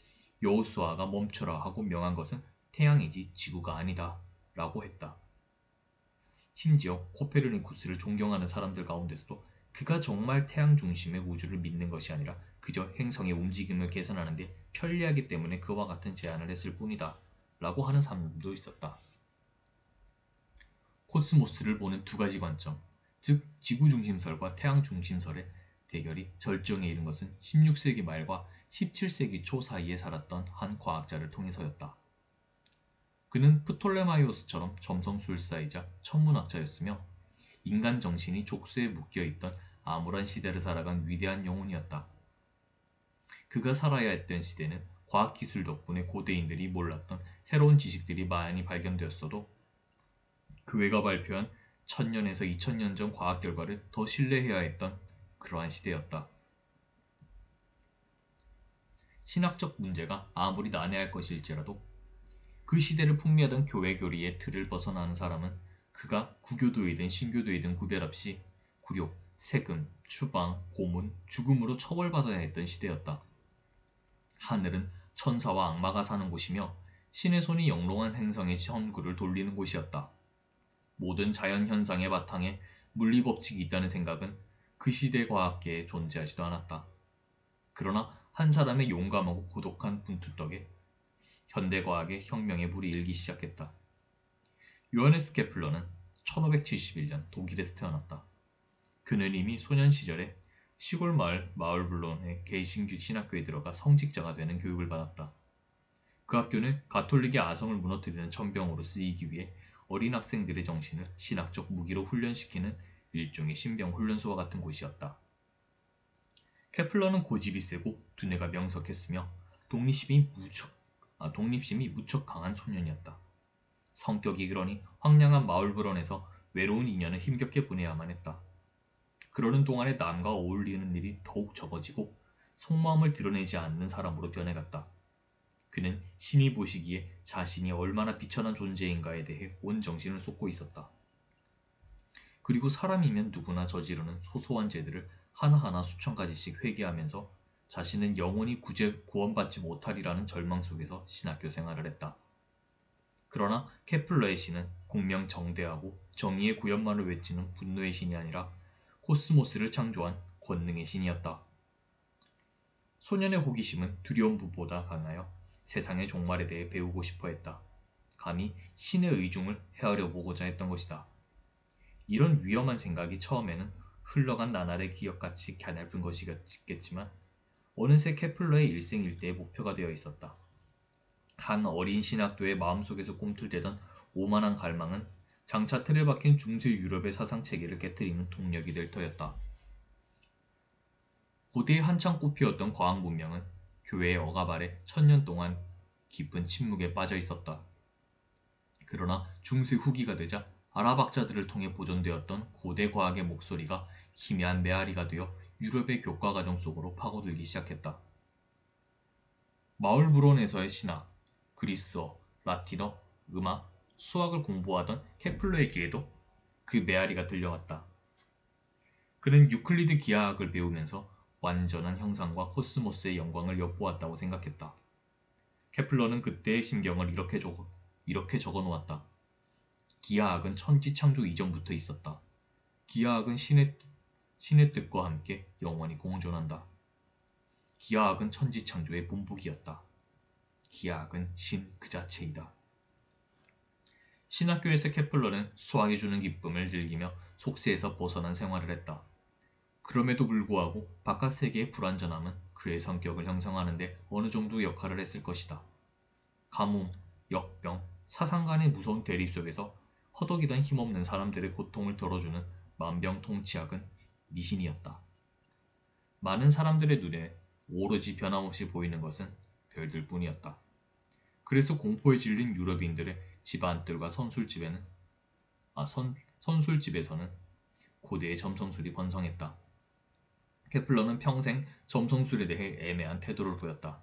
여호수아가 멈춰라 하고 명한 것은 태양이지 지구가 아니다 라고 했다. 심지어 코페르니쿠스를 존경하는 사람들 가운데서도 그가 정말 태양 중심의 우주를 믿는 것이 아니라 그저 행성의 움직임을 계산하는 데 편리하기 때문에 그와 같은 제안을 했을 뿐이다 라고 하는 사람도 있었다. 코스모스를 보는 두 가지 관점, 즉 지구 중심설과 태양 중심설의 대결이 절정에 이른 것은 16세기 말과 17세기 초 사이에 살았던 한 과학자를 통해서였다. 그는 프톨레마이오스처럼 점성술사이자 천문학자였으며 인간 정신이 족쇄에 묶여있던 암울한 시대를 살아간 위대한 영혼이었다. 그가 살아야 했던 시대는 과학기술 덕분에 고대인들이 몰랐던 새로운 지식들이 많이 발견되었어도 교회가 발표한 1000년에서 2000년 전 과학 결과를 더 신뢰해야 했던 그러한 시대였다. 신학적 문제가 아무리 난해할 것일지라도 그 시대를 풍미하던 교회 교리의 틀을 벗어나는 사람은 그가 구교도이든 신교도이든 구별 없이 굴욕, 세금, 추방, 고문, 죽음으로 처벌받아야 했던 시대였다. 하늘은 천사와 악마가 사는 곳이며 신의 손이 영롱한 행성의 전구를 돌리는 곳이었다. 모든 자연현상의 바탕에 물리법칙이 있다는 생각은 그 시대 과학계에 존재하지도 않았다. 그러나 한 사람의 용감하고 고독한 분투 덕에 현대과학의 혁명의 불이 일기 시작했다. 요하네스 케플러는 1571년 독일에서 태어났다. 그는 이미 소년 시절에 시골 마을 마울블론의 개신교 신학교에 들어가 성직자가 되는 교육을 받았다. 그 학교는 가톨릭의 아성을 무너뜨리는 천병으로 쓰이기 위해 어린 학생들의 정신을 신학적 무기로 훈련시키는 일종의 신병 훈련소와 같은 곳이었다. 케플러는 고집이 세고 두뇌가 명석했으며 독립심이 무척 강한 소년이었다. 성격이 그러니 황량한 마울브론에서 외로운 인연을 힘겹게 보내야만 했다. 그러는 동안에 남과 어울리는 일이 더욱 적어지고 속마음을 드러내지 않는 사람으로 변해갔다. 그는 신이 보시기에 자신이 얼마나 비천한 존재인가에 대해 온 정신을 쏟고 있었다. 그리고 사람이면 누구나 저지르는 소소한 죄들을 하나하나 수천 가지씩 회개하면서 자신은 영원히 구원받지 못하리라는 절망 속에서 신학교 생활을 했다. 그러나 케플러의 신은 공명정대하고 정의의 구현만을 외치는 분노의 신이 아니라 코스모스를 창조한 권능의 신이었다. 소년의 호기심은 두려움보다 강하여 세상의 종말에 대해 배우고 싶어 했다. 감히 신의 의중을 헤아려 보고자 했던 것이다. 이런 위험한 생각이 처음에는 흘러간 나날의 기억같이 갸냘픈 것이겠지만 어느새 케플러의 일생일대의 목표가 되어 있었다. 한 어린 신학도의 마음속에서 꿈틀대던 오만한 갈망은 장차 틀에 박힌 중세 유럽의 사상체계를 깨트리는 동력이 될 터였다. 고대에 한창 꽃피었던 과학 문명은 교회의 억압 아래 1000년 동안 깊은 침묵에 빠져 있었다. 그러나 중세 후기가 되자 아랍학자들을 통해 보존되었던 고대 과학의 목소리가 희미한 메아리가 되어 유럽의 교과과정 속으로 파고들기 시작했다. 마울브론에서의 신학, 그리스어, 라틴어, 음악, 수학을 공부하던 케플러의 귀에도 그 메아리가 들려왔다. 그는 유클리드 기하학을 배우면서 완전한 형상과 코스모스의 영광을 엿보았다고 생각했다. 케플러는 그때의 심경을 이렇게 적어놓았다. 기하학은 천지창조 이전부터 있었다. 기하학은 신의 뜻과 함께 영원히 공존한다. 기하학은 천지창조의 본보기였다. 기하학은 신 그 자체이다. 신학교에서 케플러는 수학이 주는 기쁨을 즐기며 속세에서 벗어난 생활을 했다. 그럼에도 불구하고 바깥 세계의 불완전함은 그의 성격을 형성하는 데 어느 정도 역할을 했을 것이다. 가뭄, 역병, 사상 간의 무서운 대립 속에서 허덕이던 힘없는 사람들의 고통을 덜어주는 만병통치약은 미신이었다. 많은 사람들의 눈에 오로지 변함없이 보이는 것은 별들 뿐이었다. 그래서 공포에 질린 유럽인들의 집안들과 선술집에서는 고대의 점성술이 번성했다. 케플러는 평생 점성술에 대해 애매한 태도를 보였다.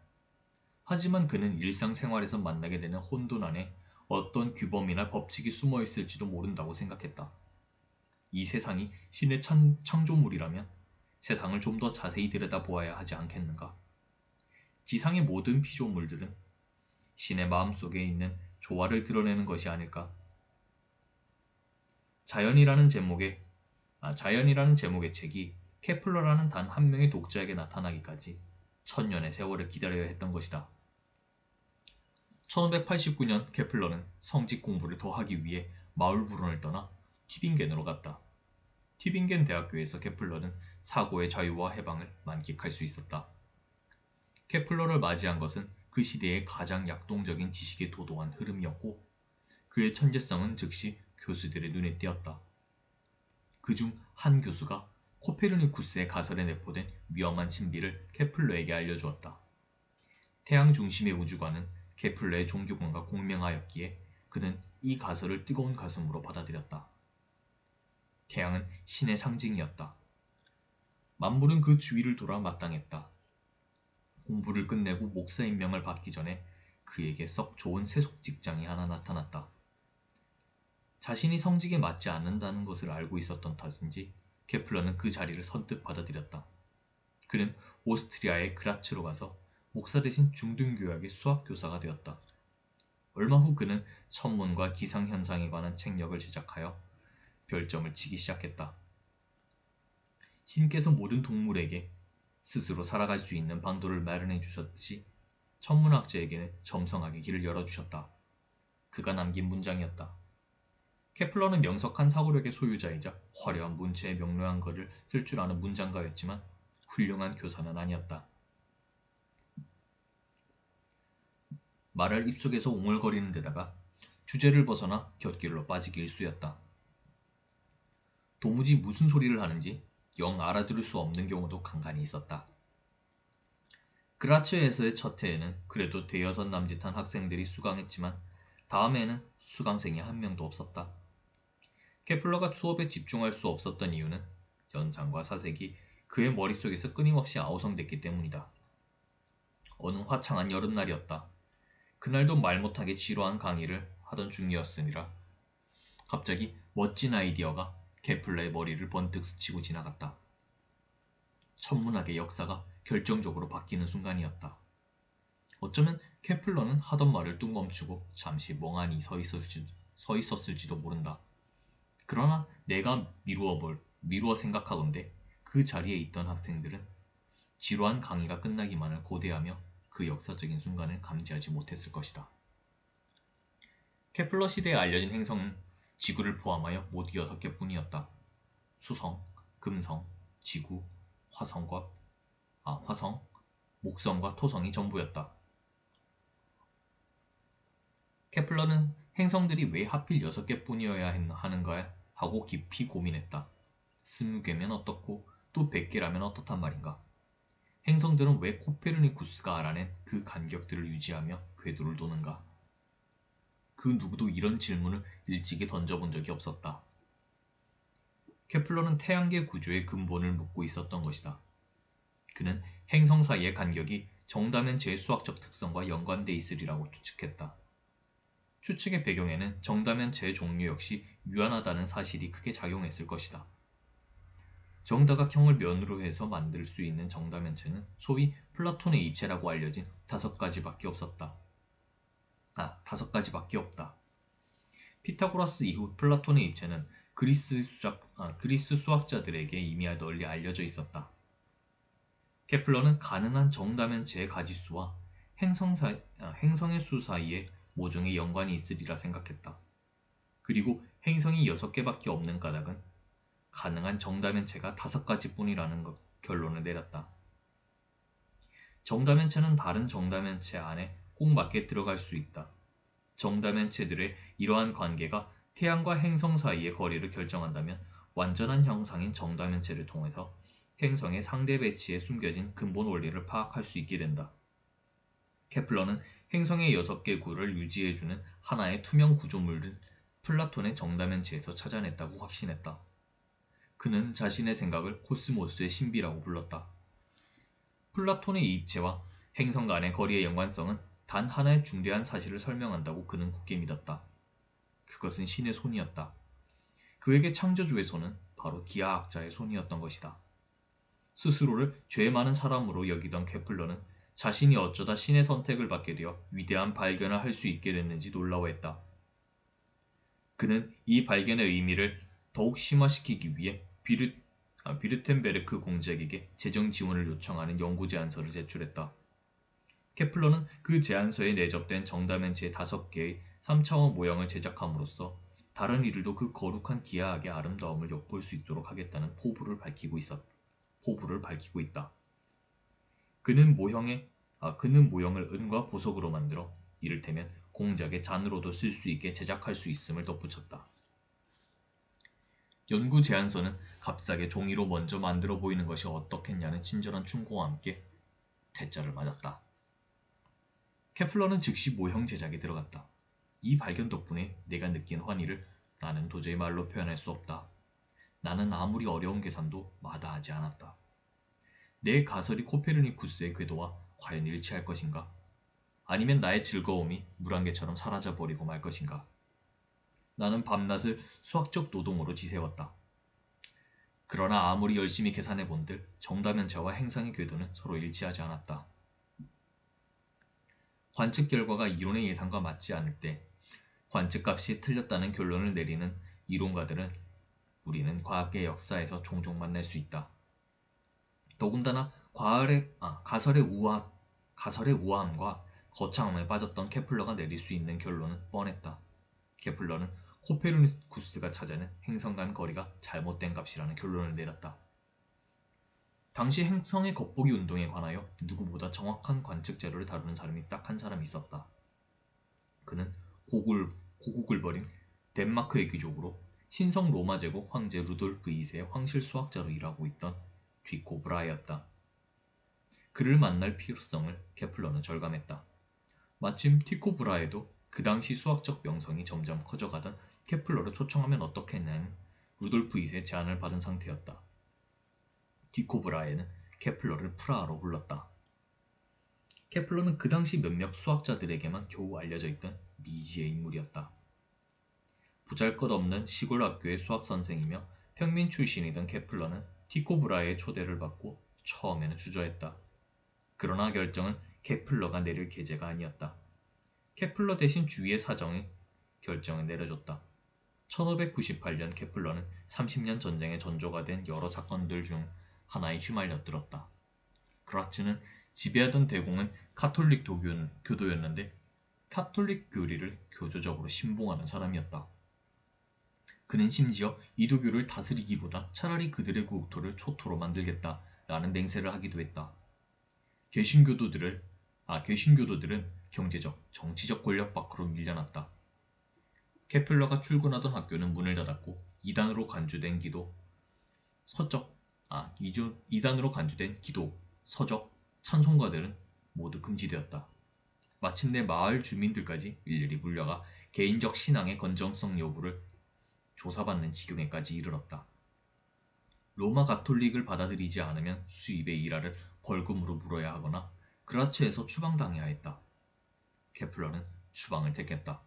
하지만 그는 일상생활에서 만나게 되는 혼돈 안에 어떤 규범이나 법칙이 숨어 있을지도 모른다고 생각했다. 이 세상이 신의 창조물이라면 세상을 좀 더 자세히 들여다보아야 하지 않겠는가? 지상의 모든 피조물들은 신의 마음속에 있는 조화를 드러내는 것이 아닐까. 자연이라는 제목의 책이 케플러라는 단 한 명의 독자에게 나타나기까지 1000년의 세월을 기다려야 했던 것이다. 1589년 케플러는 성직 공부를 더하기 위해 마울브룬을 떠나 튜빙겐으로 갔다. 튜빙겐 대학교에서 케플러는 사고의 자유와 해방을 만끽할 수 있었다. 케플러를 맞이한 것은 그 시대의 가장 약동적인 지식에 도도한 흐름이었고 그의 천재성은 즉시 교수들의 눈에 띄었다. 그중 한 교수가 코페르니쿠스의 가설에 내포된 위험한 진리를 케플러에게 알려주었다. 태양 중심의 우주관은 케플러의 종교관과 공명하였기에 그는 이 가설을 뜨거운 가슴으로 받아들였다. 태양은 신의 상징이었다. 만물은 그 주위를 돌아 마땅했다. 공부를 끝내고 목사 임명을 받기 전에 그에게 썩 좋은 세속 직장이 하나 나타났다. 자신이 성직에 맞지 않는다는 것을 알고 있었던 탓인지 케플러는 그 자리를 선뜻 받아들였다. 그는 오스트리아의 그라츠로 가서 목사 대신 중등교역의 수학교사가 되었다. 얼마 후 그는 천문과 기상현상에 관한 책력을 제작하여 별점을 치기 시작했다. 신께서 모든 동물에게 스스로 살아갈 수 있는 방도를 마련해 주셨듯이 천문학자에게는 점성하게 길을 열어주셨다. 그가 남긴 문장이었다. 케플러는 명석한 사고력의 소유자이자 화려한 문체의 명료한 글을 쓸 줄 아는 문장가였지만 훌륭한 교사는 아니었다. 말할 입속에서 옹알거리는 데다가 주제를 벗어나 곁길로 빠지기 일쑤였다. 도무지 무슨 소리를 하는지 영 알아들을 수 없는 경우도 간간히 있었다. 그라츠에서의 첫 해에는 그래도 대여섯 남짓한 학생들이 수강했지만 다음해에는 수강생이 한 명도 없었다. 케플러가 수업에 집중할 수 없었던 이유는 연상과 사색이 그의 머릿속에서 끊임없이 아우성됐기 때문이다. 어느 화창한 여름날이었다. 그날도 말 못하게 지루한 강의를 하던 중이었으니라. 갑자기 멋진 아이디어가 케플러의 머리를 번뜩 스치고 지나갔다. 천문학의 역사가 결정적으로 바뀌는 순간이었다. 어쩌면 케플러는 하던 말을 뚝 멈추고 잠시 멍하니 서 있었을지도 모른다. 그러나 내가 미루어 생각하건대 그 자리에 있던 학생들은 지루한 강의가 끝나기만을 고대하며 그 역사적인 순간을 감지하지 못했을 것이다. 케플러 시대에 알려진 행성은 지구를 포함하여 모두 6개뿐이었다. 수성, 금성, 지구, 화성, 목성과 토성이 전부였다. 케플러는 행성들이 왜 하필 6개뿐이어야 하는가 하고 깊이 고민했다. 20개면 어떻고 또 100개라면 어떻단 말인가. 행성들은 왜 코페르니쿠스가 알아낸 그 간격들을 유지하며 궤도를 도는가. 그 누구도 이런 질문을 일찍이 던져본 적이 없었다. 케플러는 태양계 구조의 근본을 묻고 있었던 것이다. 그는 행성 사이의 간격이 정다면체의 수학적 특성과 연관돼 있으리라고 추측했다. 추측의 배경에는 정다면체의 종류 역시 유한하다는 사실이 크게 작용했을 것이다. 정다각형을 면으로 해서 만들 수 있는 정다면체는 소위 플라톤의 입체라고 알려진 5가지밖에 없다. 피타고라스 이후 플라톤의 입체는 그리스 수학자들에게 이미 널리 알려져 있었다. 케플러는 가능한 정다면체의 가지수와 행성의 수 사이에 모종의 연관이 있으리라 생각했다. 그리고 행성이 6개밖에 없는 까닭은 가능한 정다면체가 5가지뿐이라는 결론을 내렸다. 정다면체는 다른 정다면체 안에 꼭 맞게 들어갈 수 있다. 정다면체들의 이러한 관계가 태양과 행성 사이의 거리를 결정한다면 완전한 형상인 정다면체를 통해서 행성의 상대 배치에 숨겨진 근본 원리를 파악할 수 있게 된다. 케플러는 행성의 6개 구를 유지해주는 하나의 투명 구조물을 플라톤의 정다면체에서 찾아냈다고 확신했다. 그는 자신의 생각을 코스모스의 신비라고 불렀다. 플라톤의 입체와 행성 간의 거리의 연관성은 단 하나의 중대한 사실을 설명한다고 그는 굳게 믿었다. 그것은 신의 손이었다. 그에게 창조주의 손은 바로 기하학자의 손이었던 것이다. 스스로를 죄 많은 사람으로 여기던 케플러는 자신이 어쩌다 신의 선택을 받게 되어 위대한 발견을 할 수 있게 됐는지 놀라워했다. 그는 이 발견의 의미를 더욱 심화시키기 위해 비르텐베르크 공작에게 재정 지원을 요청하는 연구 제안서를 제출했다. 케플러는 그 제안서에 내접된 정다면체 5개의 3차원 모형을 제작함으로써 다른 이들도 그 거룩한 기하학의 아름다움을 엿볼 수 있도록 하겠다는 포부를 밝히고 있다. 그는 모형을 은과 보석으로 만들어 이를테면 공작의 잔으로도 쓸 수 있게 제작할 수 있음을 덧붙였다. 연구 제안서는 값싸게 종이로 먼저 만들어 보이는 것이 어떻겠냐는 친절한 충고와 함께 퇴짜를 맞았다. 케플러는 즉시 모형 제작에 들어갔다. 이 발견 덕분에 내가 느낀 환희를 나는 도저히 말로 표현할 수 없다. 나는 아무리 어려운 계산도 마다하지 않았다. 내 가설이 코페르니쿠스의 궤도와 과연 일치할 것인가? 아니면 나의 즐거움이 물안개처럼 사라져버리고 말 것인가? 나는 밤낮을 수학적 노동으로 지새웠다. 그러나 아무리 열심히 계산해본들 정다면체와 행성의 궤도는 서로 일치하지 않았다. 관측 결과가 이론의 예상과 맞지 않을 때 관측값이 틀렸다는 결론을 내리는 이론가들은 우리는 과학의 역사에서 종종 만날 수 있다. 더군다나 가설의 우아함과 거창함에 빠졌던 케플러가 내릴 수 있는 결론은 뻔했다. 케플러는 코페르니쿠스가 찾아낸 행성 간 거리가 잘못된 값이라는 결론을 내렸다. 당시 행성의 겉보기 운동에 관하여 누구보다 정확한 관측 자료를 다루는 사람이 딱 한 사람 있었다. 그는 고국을 버린 덴마크의 귀족으로 신성 로마 제국 황제 루돌프 2세의 황실 수학자로 일하고 있던 티코 브라헤였다. 그를 만날 필요성을 케플러는 절감했다. 마침 티코 브라헤도 그 당시 수학적 명성이 점점 커져가던 케플러를 초청하면 어떻겠냐는 루돌프 2세의 제안을 받은 상태였다. 티코 브라헤는 케플러를 프라하로 불렀다. 케플러는 그 당시 몇몇 수학자들에게만 겨우 알려져 있던 미지의 인물이었다. 보잘것없는 시골 학교의 수학 선생이며 평민 출신이던 케플러는 티코 브라헤의 초대를 받고 처음에는 주저했다. 그러나 결정은 케플러가 내릴 계제가 아니었다. 케플러 대신 주위의 사정이 결정을 내려줬다. 1598년 케플러는 30년 전쟁의 전조가 된 여러 사건들 중 하나에 휘말려들었다. 그라츠는 지배하던 대공은 카톨릭 교도였는데 카톨릭 교리를 교조적으로 신봉하는 사람이었다. 그는 심지어 이도교를 다스리기보다 차라리 그들의 국토를 초토로 만들겠다라는 맹세를 하기도 했다. 개신교도들은 경제적, 정치적 권력 밖으로 밀려났다. 케플러가 출근하던 학교는 문을 닫았고 이단으로 간주된 기도, 서적, 찬송가들은 모두 금지되었다. 마침내 마을 주민들까지 일일이 물려가 개인적 신앙의 건정성 여부를 조사받는 지경에까지 이르렀다. 로마 가톨릭을 받아들이지 않으면 수입의 일화를 벌금으로 물어야 하거나 그라츠에서 추방당해야 했다. 케플러는 추방을 택했다.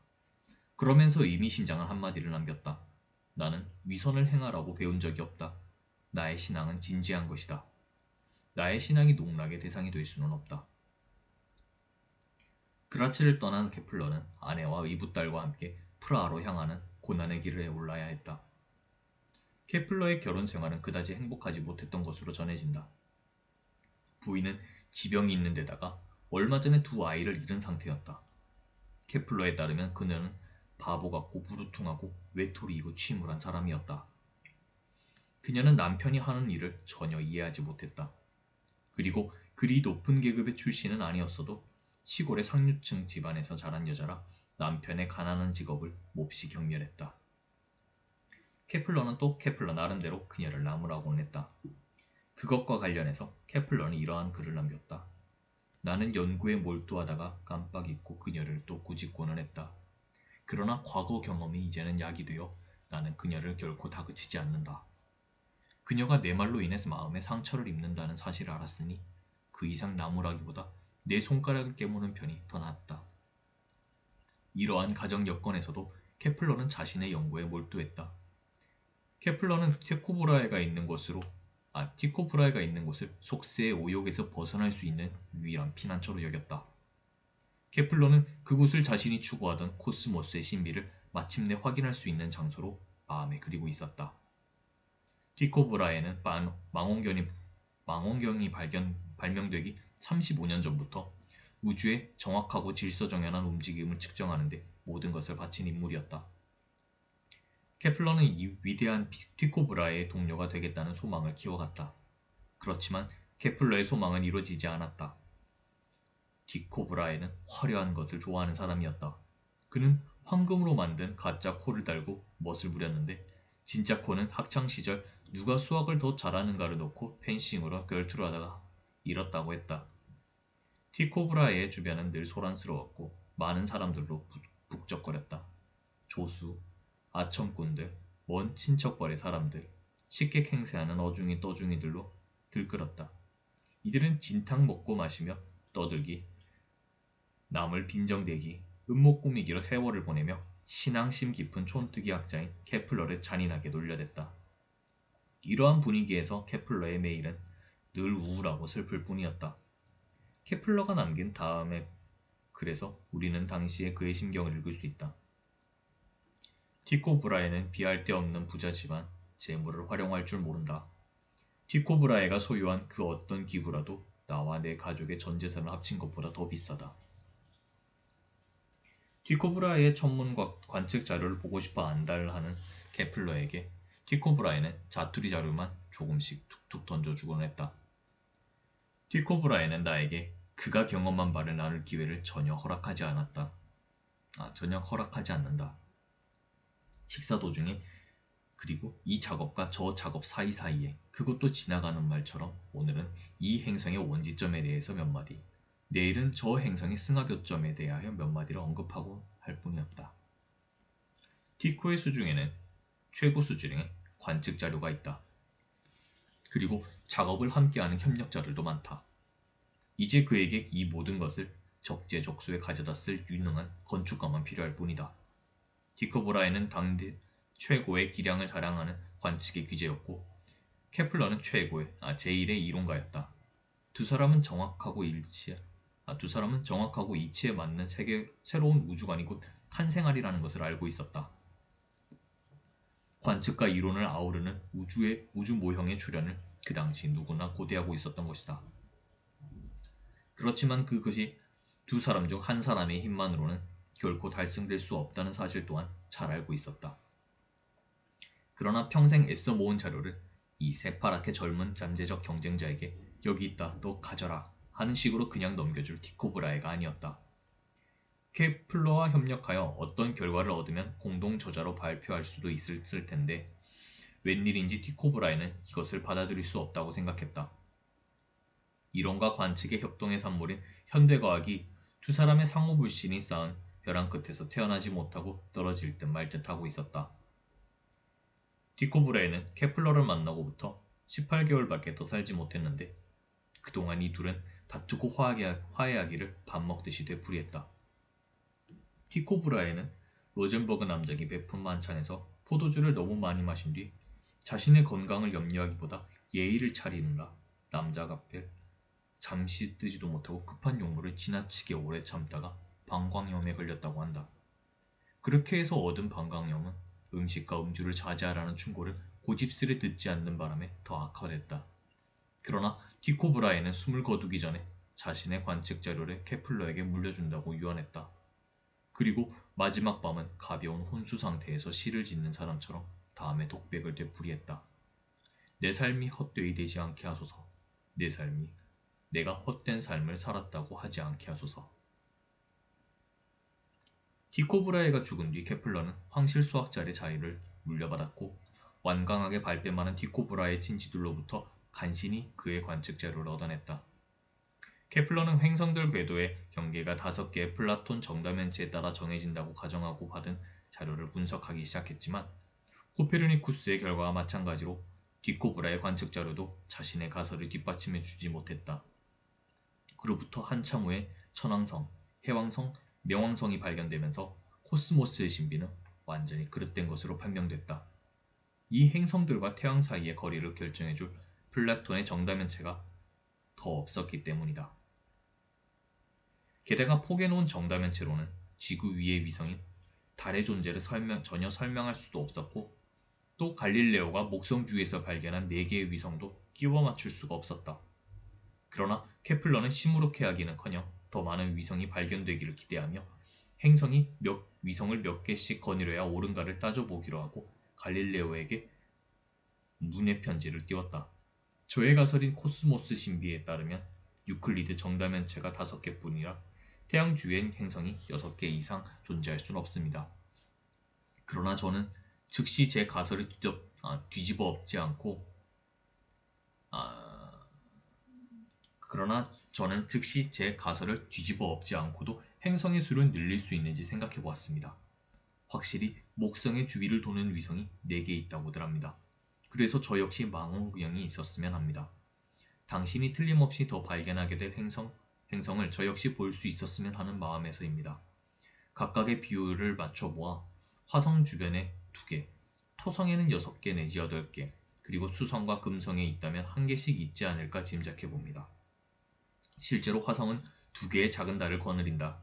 그러면서 의미심장한 한마디를 남겼다. 나는 위선을 행하라고 배운 적이 없다. 나의 신앙은 진지한 것이다. 나의 신앙이 농락의 대상이 될 수는 없다. 그라츠를 떠난 케플러는 아내와 의붓딸과 함께 프라하로 향하는 고난의 길을 올라야 했다. 케플러의 결혼 생활은 그다지 행복하지 못했던 것으로 전해진다. 부인은 지병이 있는 데다가 얼마 전에 2 아이를 잃은 상태였다. 케플러에 따르면 그녀는 바보 같고 부루퉁하고 외톨이이고 침울한 사람이었다. 그녀는 남편이 하는 일을 전혀 이해하지 못했다. 그리고 그리 높은 계급의 출신은 아니었어도 시골의 상류층 집안에서 자란 여자라 남편의 가난한 직업을 몹시 경멸했다. 케플러는 또 케플러 나름대로 그녀를 나무라고는 했다. 그것과 관련해서 케플러는 이러한 글을 남겼다. 나는 연구에 몰두하다가 깜빡 잊고 그녀를 또 꾸짖고는 했다. 그러나 과거 경험이 이제는 약이 되어 나는 그녀를 결코 다그치지 않는다. 그녀가 내 말로 인해서 마음에 상처를 입는다는 사실을 알았으니 그 이상 나무라기보다 내 손가락을 깨무는 편이 더 낫다. 이러한 가정 여건에서도 케플러는 자신의 연구에 몰두했다. 케플러는 티코 브라헤가 있는 곳으로 티코브라에가 있는 곳을 속세의 오욕에서 벗어날 수 있는 유일한 피난처로 여겼다. 케플러는 그곳을 자신이 추구하던 코스모스의 신비를 마침내 확인할 수 있는 장소로 마음에 그리고 있었다. 티코브라에는 망원경이 발명되기 35년 전부터 우주의 정확하고 질서정연한 움직임을 측정하는 데 모든 것을 바친 인물이었다. 케플러는 이 위대한 티코브라의 동료가 되겠다는 소망을 키워갔다. 그렇지만 케플러의 소망은 이루어지지 않았다. 티코브라에는 화려한 것을 좋아하는 사람이었다. 그는 황금으로 만든 가짜 코를 달고 멋을 부렸는데 진짜 코는 학창시절 누가 수학을 더 잘하는가를 놓고 펜싱으로 결투를 하다가 잃었다고 했다. 티코브라의 주변은 늘 소란스러웠고 많은 사람들로 북적거렸다. 조수, 아첨꾼들, 먼 친척벌의 사람들, 식객 행세하는 어중이 떠중이들로 들끓었다. 이들은 진탕 먹고 마시며 떠들기, 남을 빈정대기, 음모 꾸미기로 세월을 보내며 신앙심 깊은 촌뜨기 학자인 케플러를 잔인하게 놀려댔다. 이러한 분위기에서 케플러의 매일은 늘 우울하고 슬플 뿐이었다. 케플러가 남긴 다음에 그래서 우리는 당시에 그의 심경을 읽을 수 있다. 티코 브라에는 비할 데 없는 부자지만 재물을 활용할 줄 모른다. 티코 브라에가 소유한 그 어떤 기구라도 나와 내 가족의 전 재산을 합친 것보다 더 비싸다. 티코 브라에의 천문 관측 자료를 보고 싶어 안달을 하는 케플러에게 티코 브라에는 자투리 자료만 조금씩 툭툭 던져주곤 했다. 티코 브라에는 나에게 그가 경험한 바를 나눌 기회를 전혀 허락하지 않는다. 식사 도중에 그리고 이 작업과 저 작업 사이사이에 그것도 지나가는 말처럼 오늘은 이 행성의 원지점에 대해서 몇 마디, 내일은 저 행성의 승하교점에 대하여 몇 마디를 언급하고 할 뿐이었다. 티코의 수중에는 최고 수준의 관측 자료가 있다. 그리고 작업을 함께하는 협력자들도 많다. 이제 그에게 이 모든 것을 적재적소에 가져다 쓸 유능한 건축가만 필요할 뿐이다. 티코 브라에는 당대 최고의 기량을 자랑하는 관측의 귀재였고 케플러는 최고의 제1의 이론가였다. 두 사람은 정확하고 이치에 맞는 새로운 우주관이 곧 탄생하리라는 것을 알고 있었다. 관측과 이론을 아우르는 우주 모형의 출현을 그 당시 누구나 고대하고 있었던 것이다. 그렇지만 그것이 두 사람 중 한 사람의 힘만으로는 결코 달성될 수 없다는 사실 또한 잘 알고 있었다. 그러나 평생 애써 모은 자료를 이 새파랗게 젊은 잠재적 경쟁자에게 여기 있다, 너 가져라 하는 식으로 그냥 넘겨줄 티코 브라에가 아니었다. 케플러와 협력하여 어떤 결과를 얻으면 공동 저자로 발표할 수도 있을 텐데 웬일인지 티코 브라에는 이것을 받아들일 수 없다고 생각했다. 이론과 관측의 협동의 산물인 현대과학이 두 사람의 상호불신이 쌓은 벼랑 끝에서 태어나지 못하고 떨어질 듯 말 듯 하고 있었다. 티코 브라에는 케플러를 만나고부터 18개월밖에 더 살지 못했는데 그동안 이 둘은 다투고 화해하기를 밥 먹듯이 되풀이했다. 티코 브라에는 로젠버그 남작이 베푼 만찬에서 포도주를 너무 많이 마신 뒤 자신의 건강을 염려하기보다 예의를 차리느라 남작 앞에 잠시 뜨지도 못하고 급한 용무를 지나치게 오래 참다가 방광염에 걸렸다고 한다. 그렇게 해서 얻은 방광염은 음식과 음주를 자제하라는 충고를 고집스레 듣지 않는 바람에 더 악화됐다. 그러나 티코 브라에는 숨을 거두기 전에 자신의 관측 자료를 케플러에게 물려준다고 유언했다. 그리고 마지막 밤은 가벼운 혼수 상태에서 시를 짓는 사람처럼 다음에 독백을 되풀이했다. 내 삶이 헛되이 되지 않게 하소서. 내 삶이 내가 헛된 삶을 살았다고 하지 않게 하소서. 티코 브라에가 죽은 뒤 케플러는 황실수학자의 자리를 물려받았고 완강하게 발뺌 많은 티코 브라의 친지들로부터 간신히 그의 관측 자료를 얻어냈다. 케플러는 행성들 궤도의 경계가 5개의 플라톤 정다면체에 따라 정해진다고 가정하고 받은 자료를 분석하기 시작했지만 코페르니쿠스의 결과와 마찬가지로 티코 브라의 관측 자료도 자신의 가설을 뒷받침해 주지 못했다. 그로부터 한참 후에 천왕성, 해왕성, 명왕성이 발견되면서 코스모스의 신비는 완전히 그릇된 것으로 판명됐다. 이 행성들과 태양 사이의 거리를 결정해줄 플라톤의 정다면체가 더 없었기 때문이다. 게다가 포개놓은 정다면체로는 지구 위의 위성인 달의 존재를 전혀 설명할 수도 없었고 또 갈릴레오가 목성 주위에서 발견한 4개의 위성도 끼워 맞출 수가 없었다. 그러나 케플러는 시무룩해하기는커녕 더 많은 위성이 발견되기를 기대하며 위성을 몇 개씩 거느려야 옳은가를 따져보기로 하고 갈릴레오에게 문의 편지를 띄웠다. 저의 가설인 코스모스 신비에 따르면 유클리드 정다면체가 5개뿐이라 태양 주위엔 행성이 6개 이상 존재할 수는 없습니다. 그러나 저는 즉시 제 가설을 뒤집어 엎지 않고 도 행성의 수를 늘릴 수 있는지 생각해 보았습니다. 확실히 목성의 주위를 도는 위성이 4개 있다고들 합니다. 그래서 저 역시 망원경이 있었으면 합니다. 당신이 틀림없이 더 발견하게 될 행성을 저 역시 볼 수 있었으면 하는 마음에서입니다. 각각의 비율을 맞춰보아 화성 주변에 2개, 토성에는 6개 내지 8개, 그리고 수성과 금성에 있다면 1개씩 있지 않을까 짐작해 봅니다. 실제로 화성은 2개의 작은 달을 거느린다.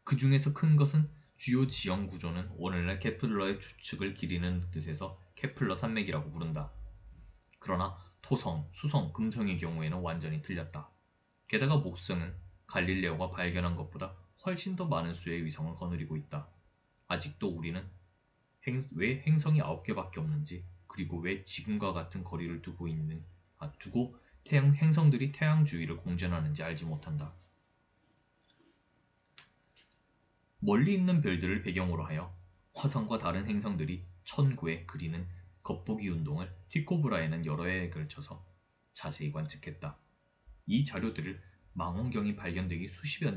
그 중에서 큰 것은 주요 지형 구조는 오늘날 케플러의 추측을 기리는 뜻에서 케플러 산맥이라고 부른다. 그러나 토성, 수성, 금성의 경우에는 완전히 틀렸다. 게다가 목성은 갈릴레오가 발견한 것보다 훨씬 더 많은 수의 위성을 거느리고 있다. 아직도 우리는 왜 행성이 9개밖에 없는지, 그리고 왜 지금과 같은 거리를 두고 행성들이 태양 주위를 공전하는지 알지 못한다. 멀리 있는 별들을 배경으로 하여 화성과 다른 행성들이 천구에 그리는 겉보기 운동을 티코 브라에는 여러 해에 걸쳐서 자세히 관측했다. 이 자료들을 망원경이 발견되기 수십여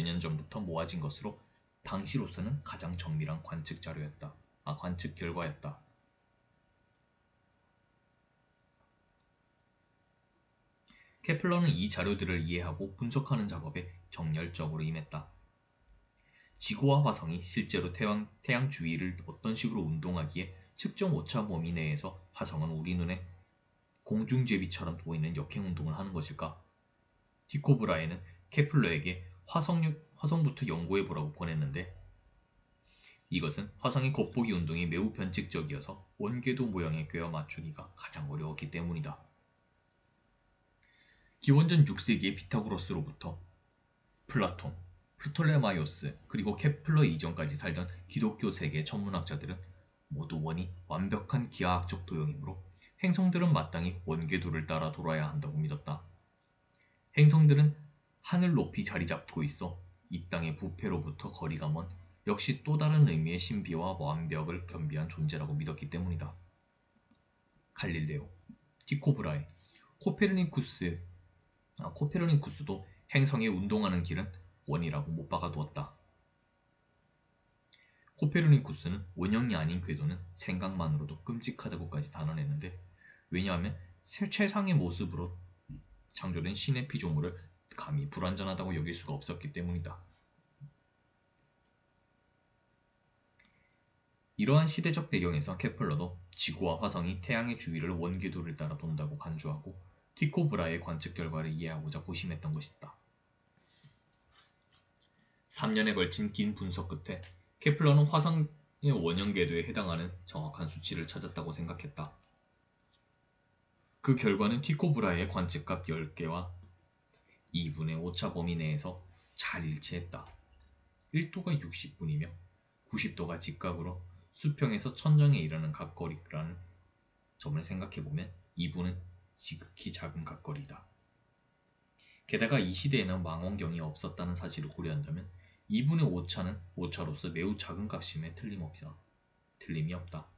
년 전부터 모아진 것으로 당시로서는 가장 정밀한 관측 결과였다. 케플러는 이 자료들을 이해하고 분석하는 작업에 정열적으로 임했다. 지구와 화성이 실제로 태양 주위를 어떤 식으로 운동하기에 측정 오차 범위 내에서 화성은 우리 눈에 공중제비처럼 보이는 역행 운동을 하는 것일까? 티코 브라에는 케플러에게 화성부터 연구해보라고 권했는데 이것은 화성의 겉보기 운동이 매우 변칙적이어서 원궤도 모양에 꿰어 맞추기가 가장 어려웠기 때문이다. 기원전 6세기의 피타고라스로부터 플라톤, 프톨레마이오스 그리고 케플러 이전까지 살던 기독교 세계 천문학자들은 모두 원이 완벽한 기하학적 도형이므로 행성들은 마땅히 원궤도를 따라 돌아야 한다고 믿었다. 행성들은 하늘 높이 자리 잡고 있어 이 땅의 부패로부터 거리가 먼 역시 또 다른 의미의 신비와 완벽을 겸비한 존재라고 믿었기 때문이다. 갈릴레오, 티코 브라에, 코페르니쿠스도 행성의 운동하는 길은 원이라고 못 박아두었다. 코페르니쿠스는 원형이 아닌 궤도는 생각만으로도 끔찍하다고까지 단언했는데 왜냐하면 최상의 모습으로 창조된 신의 피조물을 감히 불완전하다고 여길 수가 없었기 때문이다. 이러한 시대적 배경에서 케플러도 지구와 화성이 태양의 주위를 원궤도를 따라 돈다고 간주하고 티코 브라의 관측 결과를 이해하고자 고심했던 것이다. 3년에 걸친 긴 분석 끝에 케플러는 화성의 원형 궤도에 해당하는 정확한 수치를 찾았다고 생각했다. 그 결과는 티코 브라의 관측값 10개와 2분의 오차 범위 내에서 잘 일치했다. 1도가 60분이며 90도가 직각으로 수평에서 천정에 이르는 각거리라는 점을 생각해보면 2분은 지극히 작은 각거리다. 게다가 이 시대에는 망원경이 없었다는 사실을 고려한다면 2분의 오차는 오차로서 매우 작은 값임에 틀림이 없다.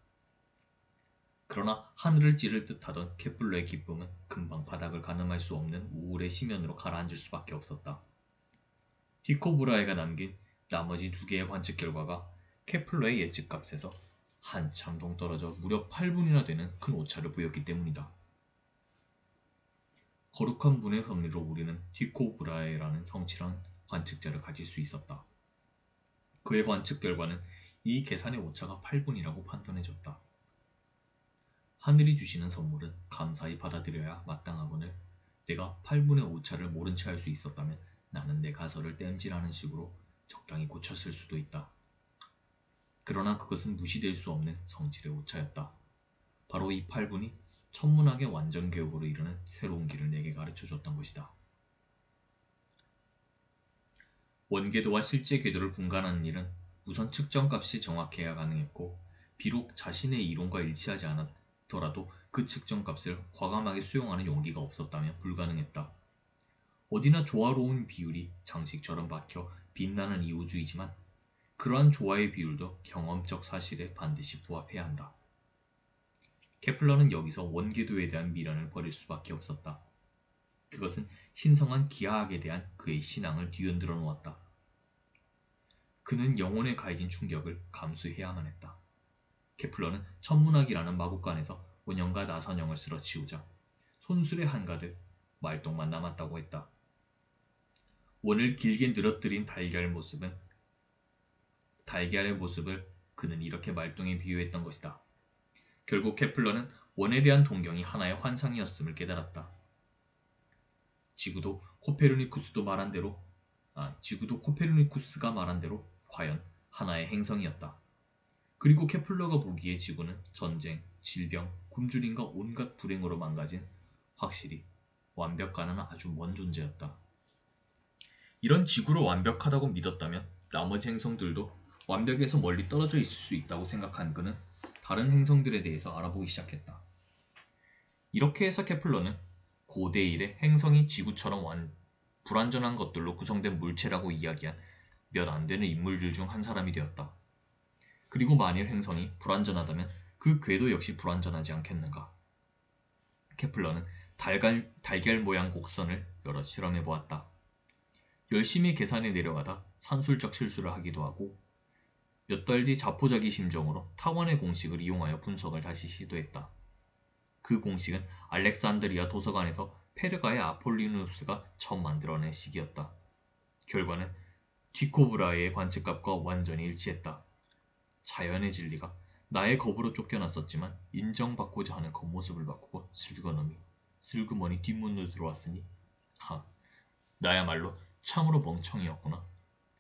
그러나 하늘을 찌를 듯하던 케플러의 기쁨은 금방 바닥을 가늠할 수 없는 우울의 심연으로 가라앉을 수밖에 없었다. 티코 브라에가 남긴 나머지 2개의 관측 결과가 케플러의 예측값에서 한참 동떨어져 무려 8분이나 되는 큰 오차를 보였기 때문이다. 거룩한 분의 섭리로 우리는 티코 브라에라는 성실한 관측자를 가질 수 있었다. 그의 관측 결과는 이 계산의 오차가 8분이라고 판단해줬다. 하늘이 주시는 선물은 감사히 받아들여야 마땅하거늘 내가 8분의 5차를 모른 채 할 수 있었다면 나는 내 가설을 땜질하는 식으로 적당히 고쳤을 수도 있다. 그러나 그것은 무시될 수 없는 성질의 오차였다. 바로 이 8분이 천문학의 완전 교육으로 이르는 새로운 길을 내게 가르쳐줬던 것이다. 원궤도와 실제 궤도를 분간하는 일은 우선 측정값이 정확해야 가능했고 비록 자신의 이론과 일치하지 않았더라도 그 측정값을 과감하게 수용하는 용기가 없었다면 불가능했다. 어디나 조화로운 비율이 장식처럼 박혀 빛나는 이호주의지만 그러한 조화의 비율도 경험적 사실에 반드시 부합해야 한다. 케플러는 여기서 원궤도에 대한 미련을 버릴 수밖에 없었다. 그것은 신성한 기하학에 대한 그의 신앙을 뒤흔들어 놓았다. 그는 영혼에 가해진 충격을 감수해야만 했다. 케플러는 천문학이라는 마국간에서 원형과 나선형을 쓸어치우자 손수레 한가득 말똥만 남았다고 했다. 원을 길게 늘어뜨린 달걀의 모습을 그는 이렇게 말똥에 비유했던 것이다. 결국 케플러는 원에 대한 동경이 하나의 환상이었음을 깨달았다. 지구도 코페르니쿠스가 말한 대로 과연 하나의 행성이었다. 그리고 케플러가 보기에 지구는 전쟁, 질병, 굶주림과 온갖 불행으로 망가진 확실히 완벽과는 아주 먼 존재였다. 이런 지구로 완벽하다고 믿었다면 나머지 행성들도 완벽에서 멀리 떨어져 있을 수 있다고 생각한 그는 다른 행성들에 대해서 알아보기 시작했다. 이렇게 해서 케플러는 고대 이래 행성이 지구처럼 불완전한 것들로 구성된 물체라고 이야기한 몇 안 되는 인물들 중 한 사람이 되었다. 그리고 만일 행성이 불완전하다면 그 궤도 역시 불완전하지 않겠는가? 케플러는 달걀 모양 곡선을 여러 실험해 보았다. 열심히 계산해 내려가다 산술적 실수를 하기도 하고 몇 달 뒤 자포자기 심정으로 타원의 공식을 이용하여 분석을 다시 시도했다. 그 공식은 알렉산드리아 도서관에서 페르가의 아폴리누스가 처음 만들어낸 식이었다. 결과는 티코브라의 관측값과 완전히 일치했다. 자연의 진리가 나의 겁으로 쫓겨났었지만 인정받고자 하는 겉모습을 바꾸고 슬그머니 뒷문으로 들어왔으니 나야말로 참으로 멍청이었구나.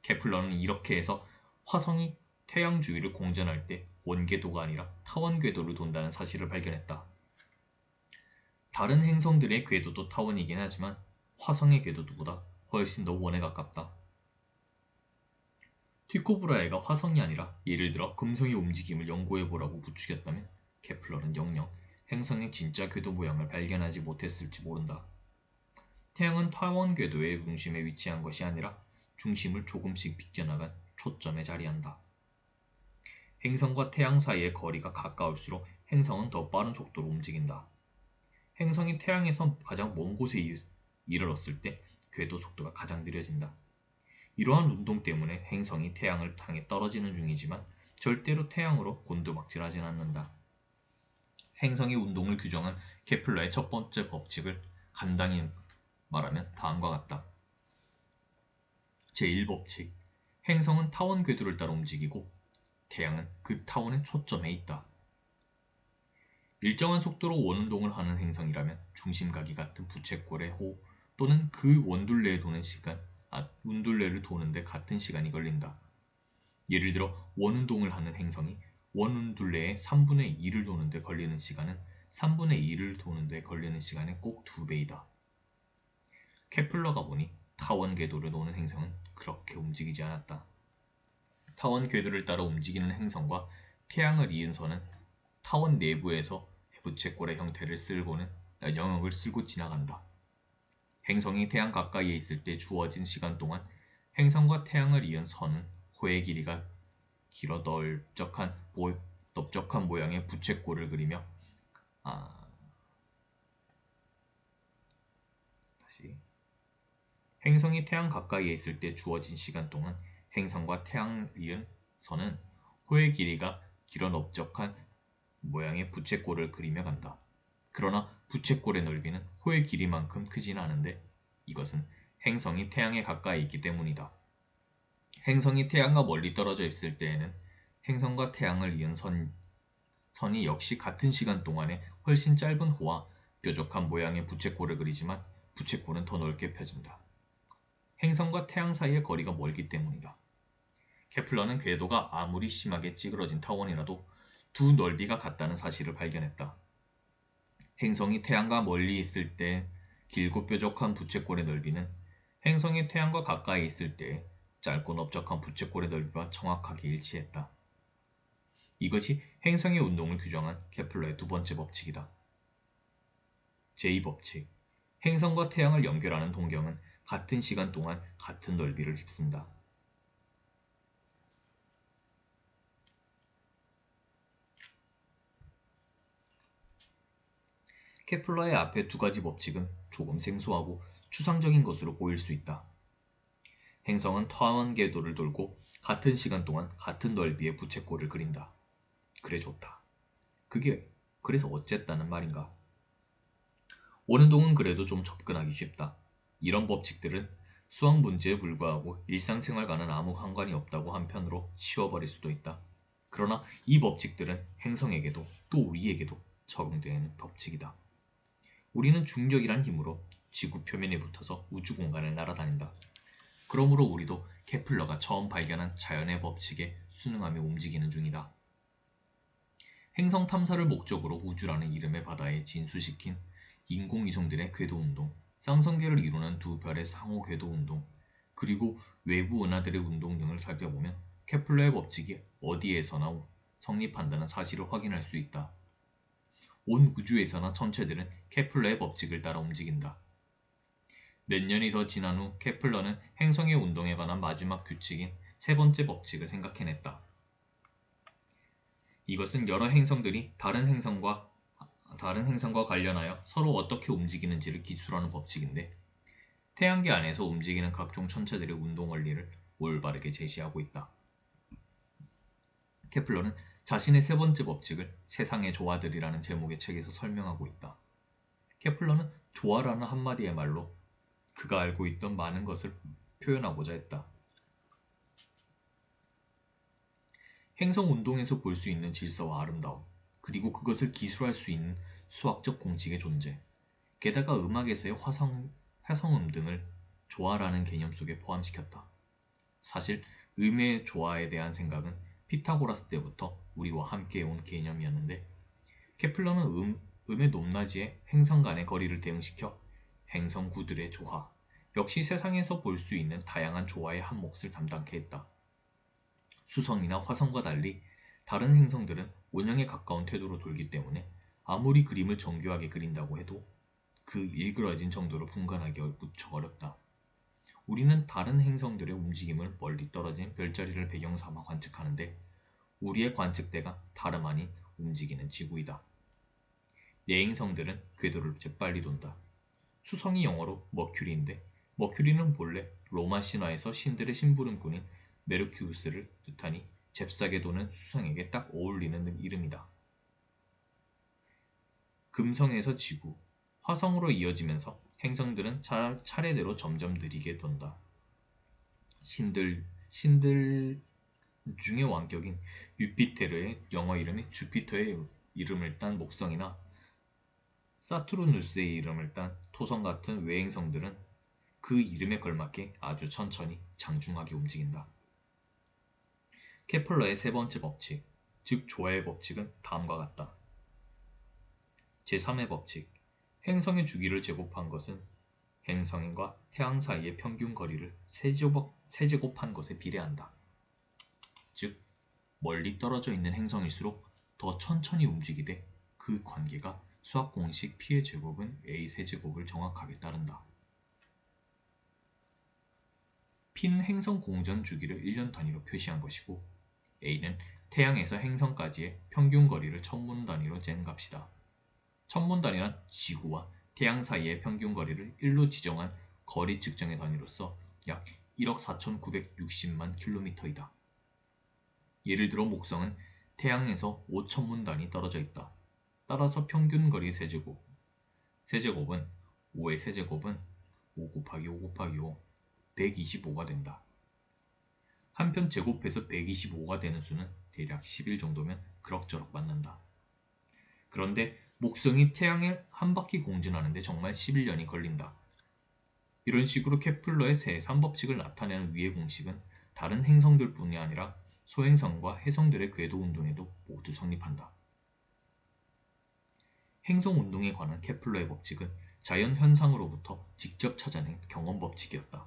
케플러는 이렇게 해서 화성이 태양 주위를 공전할 때 원궤도가 아니라 타원 궤도를 돈다는 사실을 발견했다. 다른 행성들의 궤도도 타원이긴 하지만 화성의 궤도보다 훨씬 더 원에 가깝다. 티코브라에가 화성이 아니라 예를 들어 금성의 움직임을 연구해보라고 부추겼다면 케플러는 영영 행성의 진짜 궤도 모양을 발견하지 못했을지 모른다. 태양은 타원 궤도의 중심에 위치한 것이 아니라 중심을 조금씩 비껴나간 초점에 자리한다. 행성과 태양 사이의 거리가 가까울수록 행성은 더 빠른 속도로 움직인다. 행성이 태양에서 가장 먼 곳에 이르렀을 때 궤도 속도가 가장 느려진다. 이러한 운동 때문에 행성이 태양을 향해 떨어지는 중이지만 절대로 태양으로 곤두박질하진 않는다. 행성의 운동을 규정한 케플러의 첫 번째 법칙을 간단히 말하면 다음과 같다. 제1법칙. 행성은 타원 궤도를 따라 움직이고 태양은 그 타원의 초점에 있다. 일정한 속도로 원운동을 하는 행성이라면 중심각이 같은 부채꼴의 호 또는 그 운둘레를 도는데 같은 시간이 걸린다. 예를 들어 원운동을 하는 행성이 원운둘레의 3분의 2를 도는데 걸리는 시간은 3분의 2를 도는데 걸리는 시간의 꼭 2배이다. 케플러가 보니 타원 궤도를 도는 행성은 그렇게 움직이지 않았다. 타원 궤도를 따라 움직이는 행성과 태양을 이은 선은 타원 내부에서 부채꼴의 형태를 영역을 쓸고 지나간다. 행성이 태양 가까이에 있을 때 주어진 시간 동안 행성과 태양을 이은 선은 호의 길이가 길어 넓적한 모양의 부채꼴을 그리며 행성이 태양 가까이에 있을 때 주어진 시간 동안 행성과 태양을 이은 선은 호의 길이가 길어 넓적한 모양의 부채꼴을 그리며 간다. 그러나 부채꼴의 넓이는 호의 길이만큼 크지는 않은데 이것은 행성이 태양에 가까이 있기 때문이다. 행성이 태양과 멀리 떨어져 있을 때에는 행성과 태양을 이은 선이 역시 같은 시간 동안에 훨씬 짧은 호와 뾰족한 모양의 부채꼴을 그리지만 부채꼴은 더 넓게 펴진다. 행성과 태양 사이의 거리가 멀기 때문이다. 케플러는 궤도가 아무리 심하게 찌그러진 타원이라도 두 넓이가 같다는 사실을 발견했다. 행성이 태양과 멀리 있을 때 길고 뾰족한 부채꼴의 넓이는 행성이 태양과 가까이 있을 때 짧고 넓적한 부채꼴의 넓이와 정확하게 일치했다. 이것이 행성의 운동을 규정한 케플러의 두 번째 법칙이다. 제2법칙. 행성과 태양을 연결하는 동경은 같은 시간 동안 같은 넓이를 휩쓴다. 케플러의 앞에 두 가지 법칙은 조금 생소하고 추상적인 것으로 보일 수 있다. 행성은 타원 궤도를 돌고 같은 시간 동안 같은 넓이의 부채꼴을 그린다. 그래 좋다. 그게 그래서 어쨌다는 말인가? 오는동은 그래도 좀 접근하기 쉽다. 이런 법칙들은 수학 문제에 불과하고 일상생활과는 아무 상관이 없다고 한편으로 치워버릴 수도 있다. 그러나 이 법칙들은 행성에게도 또 우리에게도 적용되는 법칙이다. 우리는 중력이란 힘으로 지구 표면에 붙어서 우주 공간을 날아다닌다. 그러므로 우리도 케플러가 처음 발견한 자연의 법칙에 순응하며 움직이는 중이다. 행성 탐사를 목적으로 우주라는 이름의 바다에 진수시킨 인공위성들의 궤도운동, 쌍성계를 이루는 두 별의 상호 궤도운동, 그리고 외부 은하들의 운동 등을 살펴보면 케플러의 법칙이 어디에서나 성립한다는 사실을 확인할 수 있다. 온 우주에서나 천체들은 케플러의 법칙을 따라 움직인다. 몇 년이 더 지난 후 케플러는 행성의 운동에 관한 마지막 규칙인 세 번째 법칙을 생각해냈다. 이것은 여러 행성들이 다른 행성과 관련하여 서로 어떻게 움직이는지를 기술하는 법칙인데 태양계 안에서 움직이는 각종 천체들의 운동 원리를 올바르게 제시하고 있다. 케플러는 자신의 세 번째 법칙을 세상의 조화들이라는 제목의 책에서 설명하고 있다. 케플러는 조화라는 한마디의 말로 그가 알고 있던 많은 것을 표현하고자 했다. 행성 운동에서 볼 수 있는 질서와 아름다움, 그리고 그것을 기술할 수 있는 수학적 공식의 존재, 게다가 음악에서의 화성음 등을 조화라는 개념 속에 포함시켰다. 사실 음의 조화에 대한 생각은 피타고라스 때부터 우리와 함께 온 개념이었는데 케플러는 음의 높낮이에 행성 간의 거리를 대응시켜 행성구들의 조화, 역시 세상에서 볼 수 있는 다양한 조화의 한 몫을 담당케 했다. 수성이나 화성과 달리 다른 행성들은 원형에 가까운 태도로 돌기 때문에 아무리 그림을 정교하게 그린다고 해도 그 일그러진 정도로 분간하기 무척 어렵다. 우리는 다른 행성들의 움직임을 멀리 떨어진 별자리를 배경 삼아 관측하는데 우리의 관측대가 다름 아닌 움직이는 지구이다. 내행성들은 궤도를 재빨리 돈다. 수성이 영어로 머큐리인데 머큐리는 본래 로마 신화에서 신들의 심부름꾼인 메르큐스를 뜻하니 잽싸게 도는 수성에게 딱 어울리는 이름이다. 금성에서 지구, 화성으로 이어지면서 행성들은 차례대로 점점 느리게 돈다. 신들 중의 왕격인 유피테르의 영어 이름이 주피터의 이름을 딴 목성이나 사투르누스의 이름을 딴 토성 같은 외행성들은 그 이름에 걸맞게 아주 천천히 장중하게 움직인다. 케플러의 세 번째 법칙, 즉 조화의 법칙은 다음과 같다. 제3의 법칙, 행성의 주기를 제곱한 것은 행성과 태양 사이의 평균 거리를 세제곱한 것에 비례한다. 즉, 멀리 떨어져 있는 행성일수록 더 천천히 움직이되 그 관계가 수학 공식 P의 제곱은 A 세제곱을 정확하게 따른다. P는 행성 공전 주기를 1년 단위로 표시한 것이고 A는 태양에서 행성까지의 평균 거리를 천문 단위로 잰 값이다. 천문 단위란 지구와 태양 사이의 평균 거리를 1로 지정한 거리 측정의 단위로서 약 1억 4,960만 킬로미터이다. 예를 들어 목성은 태양에서 5천문 단위 떨어져 있다. 따라서 평균 거리 세제곱은 5의 세제곱은 5 곱하기 5 곱하기 5, 125가 된다. 한편 제곱해서 125가 되는 수는 대략 10일 정도면 그럭저럭 맞는다. 그런데 목성이 태양에 한 바퀴 공전하는데 정말 11년이 걸린다. 이런 식으로 케플러의 세3법칙을 나타내는 위의 공식은 다른 행성들뿐이 아니라 소행성과 해성들의 궤도 운동에도 모두 성립한다. 행성 운동에 관한 케플러의 법칙은 자연 현상으로부터 직접 찾아낸 경험 법칙이었다.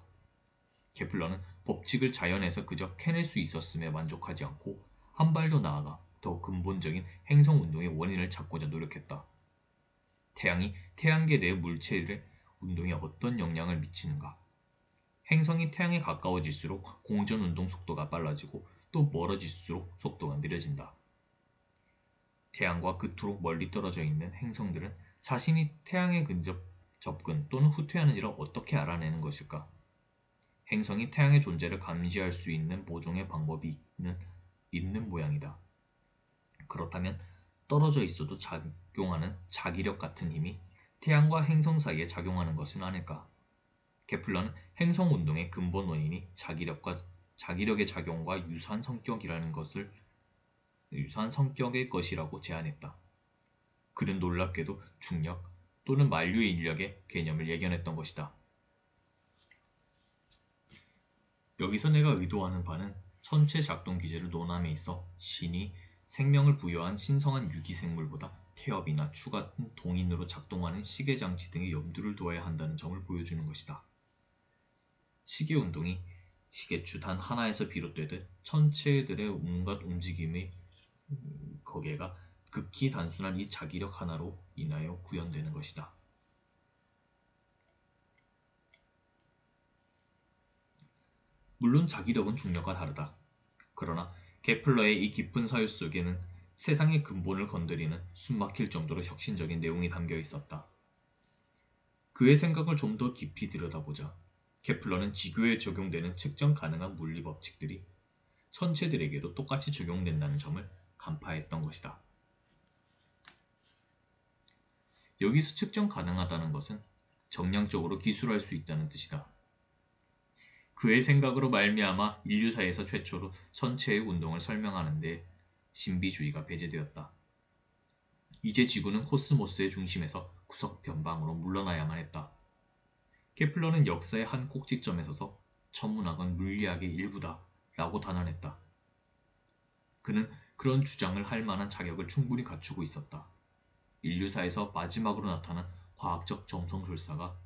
케플러는 법칙을 자연에서 그저 캐낼 수 있었음에 만족하지 않고 한 발 더 나아가 더 근본적인 행성 운동의 원인을 찾고자 노력했다. 태양이 태양계 내 물체들의 운동에 어떤 영향을 미치는가? 행성이 태양에 가까워질수록 공전 운동 속도가 빨라지고 또 멀어질수록 속도가 느려진다. 태양과 그토록 멀리 떨어져 있는 행성들은 자신이 태양에 접근 또는 후퇴하는지를 어떻게 알아내는 것일까? 행성이 태양의 존재를 감지할 수 있는 모종의 방법이 있는 모양이다. 그렇다면 떨어져 있어도 작용하는 자기력 같은 힘이 태양과 행성 사이에 작용하는 것은 아닐까? 케플러는 행성 운동의 근본 원인이 자기력의 작용과 유사한 성격의 것이라고 제안했다. 그는 놀랍게도 중력 또는 만류의 인력의 개념을 예견했던 것이다. 여기서 내가 의도하는 바는 천체 작동 기제를 논함에 있어 신이 생명을 부여한 신성한 유기생물보다 태엽이나 추 같은 동인으로 작동하는 시계장치 등의 염두를 두어야 한다는 점을 보여주는 것이다. 시계운동이 시계추 단 하나에서 비롯되듯 천체들의 온갖 움직임의 거기에가 극히 단순한 이 자기력 하나로 인하여 구현되는 것이다. 물론 자기력은 중력과 다르다. 그러나 케플러의 이 깊은 사유 속에는 세상의 근본을 건드리는 숨막힐 정도로 혁신적인 내용이 담겨 있었다. 그의 생각을 좀 더 깊이 들여다보자 케플러는 지구에 적용되는 측정 가능한 물리 법칙들이 천체들에게도 똑같이 적용된다는 점을 간파했던 것이다. 여기서 측정 가능하다는 것은 정량적으로 기술할 수 있다는 뜻이다. 그의 생각으로 말미암아 인류사에서 최초로 천체의 운동을 설명하는 데 신비주의가 배제되었다. 이제 지구는 코스모스의 중심에서 구석 변방으로 물러나야만 했다. 케플러는 역사의 한 꼭지점에 서서 천문학은 물리학의 일부다 라고 단언했다. 그는 그런 주장을 할 만한 자격을 충분히 갖추고 있었다. 인류사에서 마지막으로 나타난 과학적 점성술사가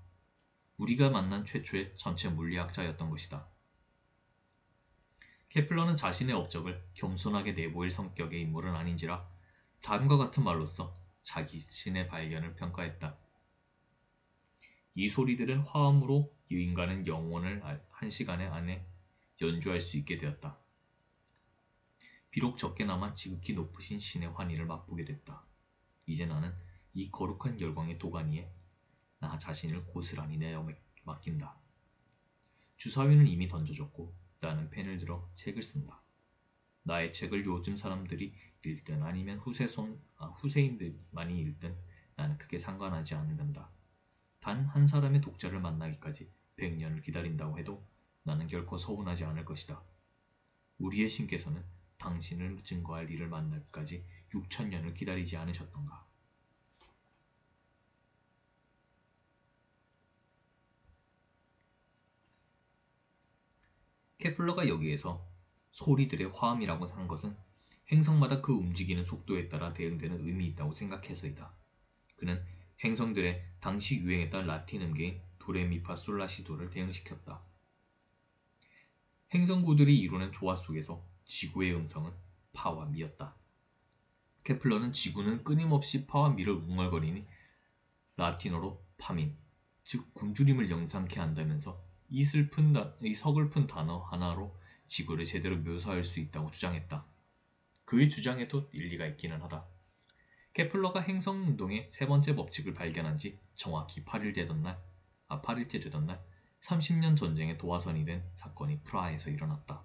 우리가 만난 최초의 전체 물리학자였던 것이다. 케플러는 자신의 업적을 겸손하게 내보일 성격의 인물은 아닌지라 다음과 같은 말로써 자신의 발견을 평가했다. 이 소리들은 화음으로 인간은 영혼을 한 시간 안에 연주할 수 있게 되었다. 비록 적게나마 지극히 높으신 신의 환희를 맛보게 됐다. 이제 나는 이 거룩한 열광의 도가니에 나 자신을 고스란히 내어 맡긴다. 주사위는 이미 던져줬고 나는 펜을 들어 책을 쓴다. 나의 책을 요즘 사람들이 읽든 아니면 후세인들만이 읽든 나는 크게 상관하지 않는다. 단 한 사람의 독자를 만나기까지 100년을 기다린다고 해도 나는 결코 서운하지 않을 것이다. 우리의 신께서는 당신을 증거할 일을 만날까지 6000년을 기다리지 않으셨던가. 케플러가 여기에서 소리들의 화음이라고 한 것은 행성마다 그 움직이는 속도에 따라 대응되는 의미 있다고 생각해서이다. 그는 행성들의 당시 유행했던 라틴 음계인 도레미파솔라시도를 대응시켰다. 행성구들이 이루는 조화 속에서 지구의 음성은 파와 미였다. 케플러는 지구는 끊임없이 파와 미를 웅얼거리니 라틴어로 파민, 즉 굶주림을 영상케 한다면서 이 서글픈 단어 하나로 지구를 제대로 묘사할 수 있다고 주장했다. 그의 주장에도 일리가 있기는 하다. 케플러가 행성운동의 세 번째 법칙을 발견한 지 정확히 8일째 되던 날 30년 전쟁의 도화선이 된 사건이 프라하에서 일어났다.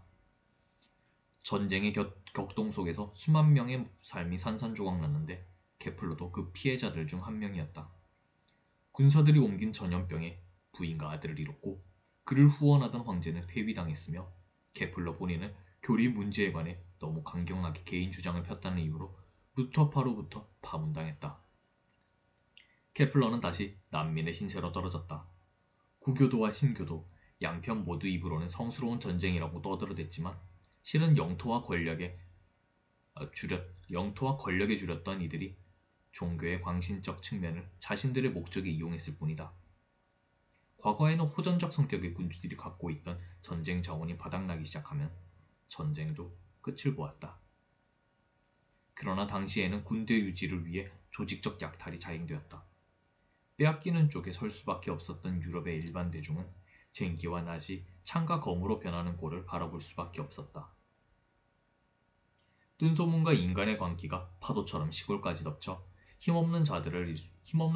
전쟁의 격동 속에서 수만 명의 삶이 산산조각 났는데 케플러도 그 피해자들 중 한 명이었다. 군사들이 옮긴 전염병에 부인과 아들을 잃었고 그를 후원하던 황제는 폐위당했으며 케플러 본인은 교리 문제에 관해 너무 강경하게 개인 주장을 폈다는 이유로 루터파로부터 파문당했다. 케플러는 다시 난민의 신세로 떨어졌다. 구교도와 신교도 양편 모두 입으로는 성스러운 전쟁이라고 떠들어댔지만 실은 영토와 권력에 주렸던 이들이 종교의 광신적 측면을 자신들의 목적에 이용했을 뿐이다. 과거에는 호전적 성격의 군주들이 갖고 있던 전쟁 자원이 바닥나기 시작하면 전쟁도 끝을 보았다. 그러나 당시에는 군대 유지를 위해 조직적 약탈이 자행되었다. 빼앗기는 쪽에 설 수밖에 없었던 유럽의 일반 대중은 쟁기와 낫이 창과 검으로 변하는 꼴을 바라볼 수밖에 없었다. 뜬소문과 인간의 광기가 파도처럼 시골까지 덮쳐 힘없는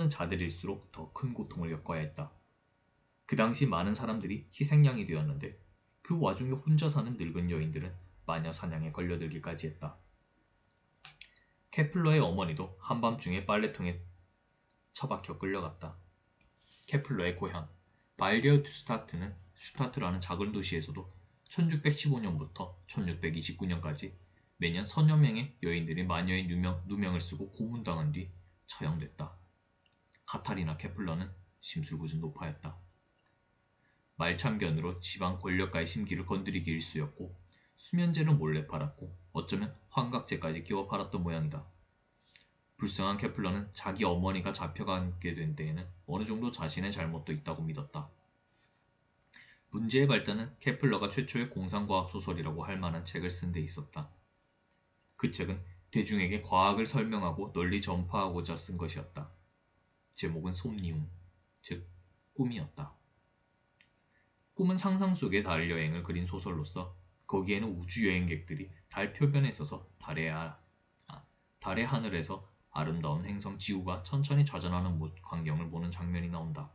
자들일수록 더 큰 고통을 겪어야 했다. 그 당시 많은 사람들이 희생양이 되었는데 그 와중에 혼자 사는 늙은 여인들은 마녀 사냥에 걸려들기까지 했다. 케플러의 어머니도 한밤중에 빨래통에 처박혀 끌려갔다. 케플러의 고향 바이리어슈타트라는 작은 도시에서도 1615년부터 1629년까지 매년 서너 명의 여인들이 마녀의 누명을 쓰고 고문당한 뒤 처형됐다. 카타리나 케플러는 심술궂은 노파였다. 말참견으로 지방 권력가의 심기를 건드리기 일쑤였고 수면제를 몰래 팔았고 어쩌면 환각제까지 끼워 팔았던 모양이다. 불쌍한 케플러는 자기 어머니가 잡혀가게 된 때에는 어느 정도 자신의 잘못도 있다고 믿었다. 문제의 발단은 케플러가 최초의 공상과학 소설이라고 할 만한 책을 쓴 데 있었다. 그 책은 대중에게 과학을 설명하고 널리 전파하고자 쓴 것이었다. 제목은 솜니움, 즉 꿈이었다. 꿈은 상상 속의 달 여행을 그린 소설로서 거기에는 우주 여행객들이 달 표면에 서서 달의 하늘에서 아름다운 행성 지구가 천천히 좌전하는 광경을 보는 장면이 나온다.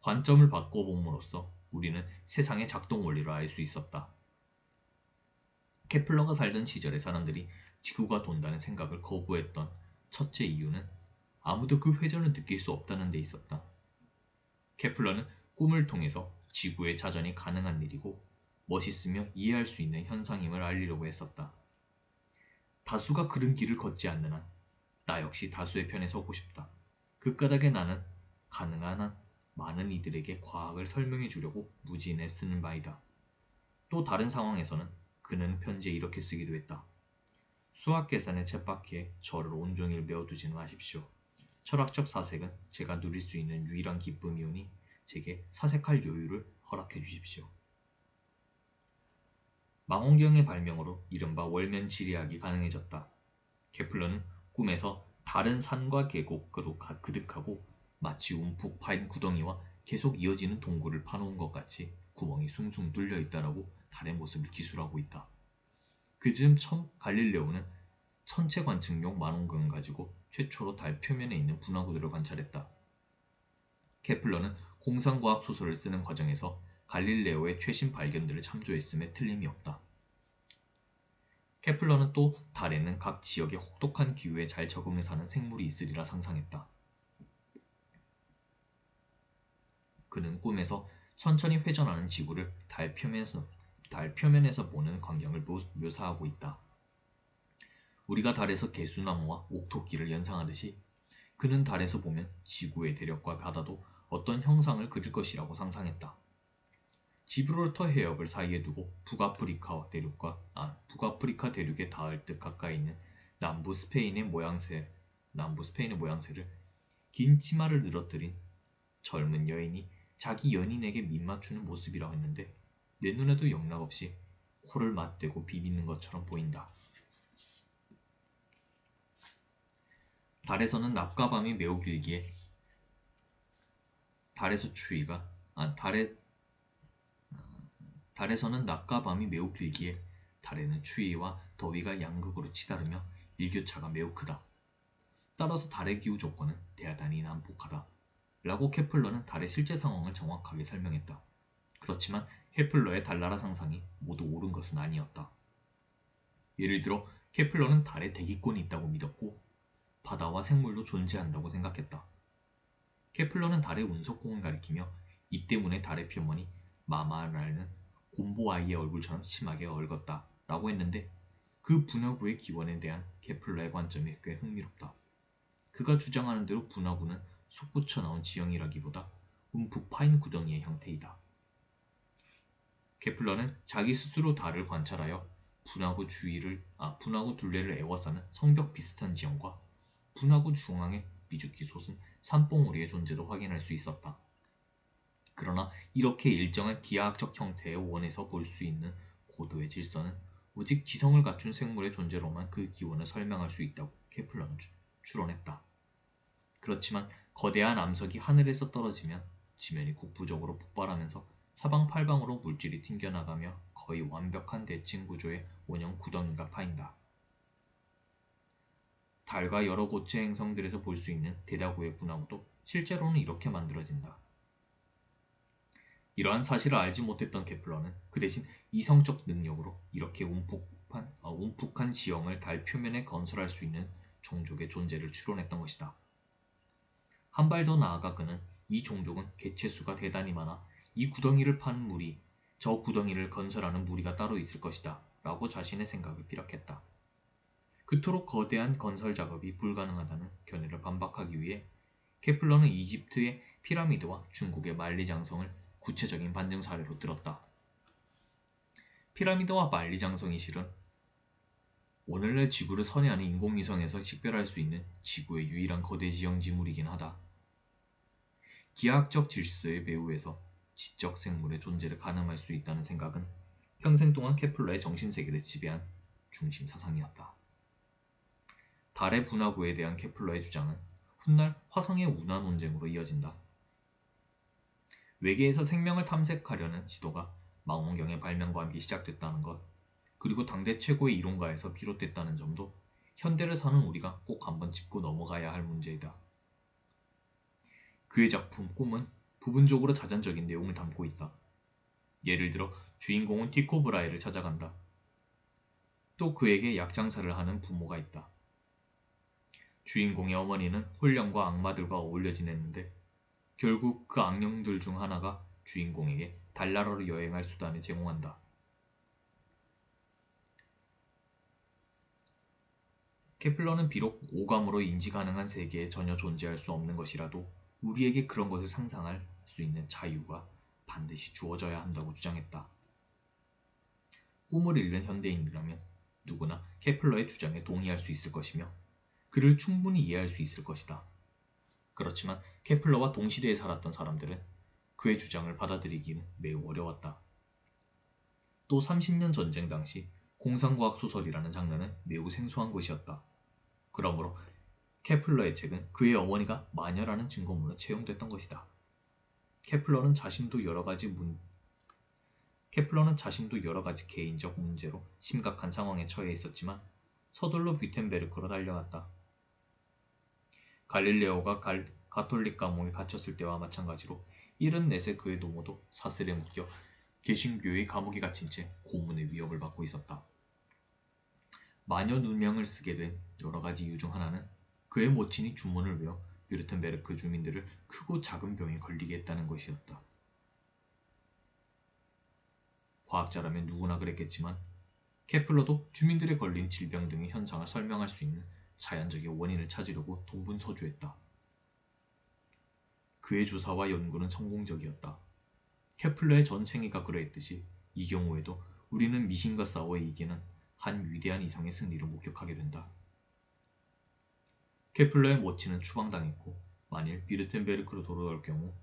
관점을 바꿔봄으로써 우리는 세상의 작동 원리를 알 수 있었다. 케플러가 살던 시절의 사람들이 지구가 돈다는 생각을 거부했던 첫째 이유는 아무도 그 회전을 느낄 수 없다는 데 있었다. 케플러는 꿈을 통해서 지구의 자전이 가능한 일이고 멋있으며 이해할 수 있는 현상임을 알리려고 했었다. 다수가 그런 길을 걷지 않는 한 나 역시 다수의 편에 서고 싶다. 그 까닭에 나는 가능한 한 많은 이들에게 과학을 설명해 주려고 무진에 쓰는 바이다. 또 다른 상황에서는 그는 편지에 이렇게 쓰기도 했다. 수학 계산에 쳇바퀴에 저를 온종일 메워두지는 마십시오. 철학적 사색은 제가 누릴 수 있는 유일한 기쁨이오니 제게 사색할 여유를 허락해 주십시오. 망원경의 발명으로 이른바 월면 지리학이 가능해졌다. 케플러는 꿈에서 다른 산과 계곡으로 그득하고 마치 움푹 파인 구덩이와 계속 이어지는 동굴을 파놓은 것 같이 구멍이 숭숭 뚫려 있다라고 달의 모습을 기술하고 있다. 그즈음 갈릴레오는 천체 관측용 망원경을 가지고 최초로 달 표면에 있는 분화구들을 관찰했다. 케플러는 공상과학 소설을 쓰는 과정에서 갈릴레오의 최신 발견들을 참조했음에 틀림이 없다. 케플러는 또 달에는 각 지역의 혹독한 기후에 잘 적응해 사는 생물이 있으리라 상상했다. 그는 꿈에서 천천히 회전하는 지구를 달 표면에서 보는 광경을 묘사하고 있다. 우리가 달에서 개수나무와 옥토끼를 연상하듯이 그는 달에서 보면 지구의 대륙과 바다도 어떤 형상을 그릴 것이라고 상상했다. 지브롤터 해협을 사이에 두고 북아프리카 대륙에 닿을 듯 가까이 있는 남부 스페인의 모양새를 긴 치마를 늘어뜨린 젊은 여인이 자기 연인에게 밑맞추는 모습이라고 했는데 내 눈에도 영락없이 코를 맞대고 비비는 것처럼 보인다. 달에서는 낮과 밤이 매우 길기에 달에서는 낮과 밤이 매우 길기에 달에는 추위와 더위가 양극으로 치다르며 일교차가 매우 크다. 따라서 달의 기후 조건은 대단히 난폭하다. 라고 케플러는 달의 실제 상황을 정확하게 설명했다. 그렇지만 케플러의 달나라 상상이 모두 옳은 것은 아니었다. 예를 들어 케플러는 달에 대기권이 있다고 믿었고 바다와 생물도 존재한다고 생각했다. 케플러는 달의 운석공을 가리키며 이 때문에 달의 표면이 마마라는 곰보 아이의 얼굴처럼 심하게 얽었다 라고 했는데 그 분화구의 기원에 대한 케플러의 관점이 꽤 흥미롭다. 그가 주장하는 대로 분화구는 솟구쳐 나온 지형이라기보다 움푹 파인 구덩이의 형태이다. 케플러는 자기 스스로 달을 관찰하여 분화구 둘레를 에워싸는 성벽 비슷한 지형과 분화구 중앙에 미죽기 솟은 산봉우리의 존재도 확인할 수 있었다. 그러나 이렇게 일정한 기하학적 형태의 원에서 볼 수 있는 고도의 질서는 오직 지성을 갖춘 생물의 존재로만 그 기원을 설명할 수 있다고 케플러는 추론했다. 그렇지만 거대한 암석이 하늘에서 떨어지면 지면이 국부적으로 폭발하면서 사방팔방으로 물질이 튕겨나가며 거의 완벽한 대칭 구조의 원형 구덩이가 파인다. 달과 여러 고체 행성들에서 볼 수 있는 대다구의 분화구도 실제로는 이렇게 만들어진다. 이러한 사실을 알지 못했던 케플러는 그 대신 이성적 능력으로 이렇게 움푹한 지형을 달 표면에 건설할 수 있는 종족의 존재를 추론했던 것이다. 한 발 더 나아가 그는 이 종족은 개체수가 대단히 많아 이 구덩이를 판 무리, 저 구덩이를 건설하는 무리가 따로 있을 것이다 라고 자신의 생각을 피력했다. 그토록 거대한 건설 작업이 불가능하다는 견해를 반박하기 위해 케플러는 이집트의 피라미드와 중국의 만리장성을 구체적인 반증 사례로 들었다. 피라미드와 만리장성이 실은 오늘날 지구를 선회하는 인공위성에서 식별할 수 있는 지구의 유일한 거대 지형 지물이긴 하다. 기하학적 질서의 배후에서 지적 생물의 존재를 가늠할 수 있다는 생각은 평생 동안 케플러의 정신세계를 지배한 중심 사상이었다. 달의 분화구에 대한 케플러의 주장은 훗날 화성의 운하 논쟁으로 이어진다. 외계에서 생명을 탐색하려는 시도가 망원경의 발명과 함께 시작됐다는 것, 그리고 당대 최고의 이론가에서 비롯됐다는 점도 현대를 사는 우리가 꼭 한번 짚고 넘어가야 할 문제이다. 그의 작품 꿈은 부분적으로 자전적인 내용을 담고 있다. 예를 들어 주인공은 티코 브라이를 찾아간다. 또 그에게 약장사를 하는 부모가 있다. 주인공의 어머니는 혼령과 악마들과 어울려 지냈는데 결국 그 악령들 중 하나가 주인공에게 달나라로 여행할 수단을 제공한다. 케플러는 비록 오감으로 인지 가능한 세계에 전혀 존재할 수 없는 것이라도 우리에게 그런 것을 상상할 수 있는 자유가 반드시 주어져야 한다고 주장했다. 꿈을 잃는 현대인이라면 누구나 케플러의 주장에 동의할 수 있을 것이며 그를 충분히 이해할 수 있을 것이다. 그렇지만 케플러와 동시대에 살았던 사람들은 그의 주장을 받아들이기는 매우 어려웠다. 또 30년 전쟁 당시 공상과학 소설이라는 장르는 매우 생소한 것이었다. 그러므로 케플러의 책은 그의 어머니가 마녀라는 증거물로 채용됐던 것이다. 케플러는 자신도 여러 가지 개인적 문제로 심각한 상황에 처해 있었지만 서둘러 뷰텐베르크로 달려갔다. 갈릴레오가 가톨릭 감옥에 갇혔을 때와 마찬가지로 74세 그의 노모도 사슬에 묶여 개신교의 감옥에 갇힌 채 고문의 위협을 받고 있었다. 마녀 누명을 쓰게 된 여러 가지 이유 중 하나는 그의 모친이 주문을 외워 뷰르텐베르크 주민들을 크고 작은 병에 걸리게 했다는 것이었다. 과학자라면 누구나 그랬겠지만 케플러도 주민들의 걸린 질병 등의 현상을 설명할 수 있는 자연적인 원인을 찾으려고 동분서주했다. 그의 조사와 연구는 성공적이었다. 케플러의 전 생애가 그러했듯이 이 경우에도 우리는 미신과 싸워 이기는 한 위대한 이성의 승리를 목격하게 된다. 케플러의 모친은 추방당했고 만일 뷰르텐베르크로 돌아올 경우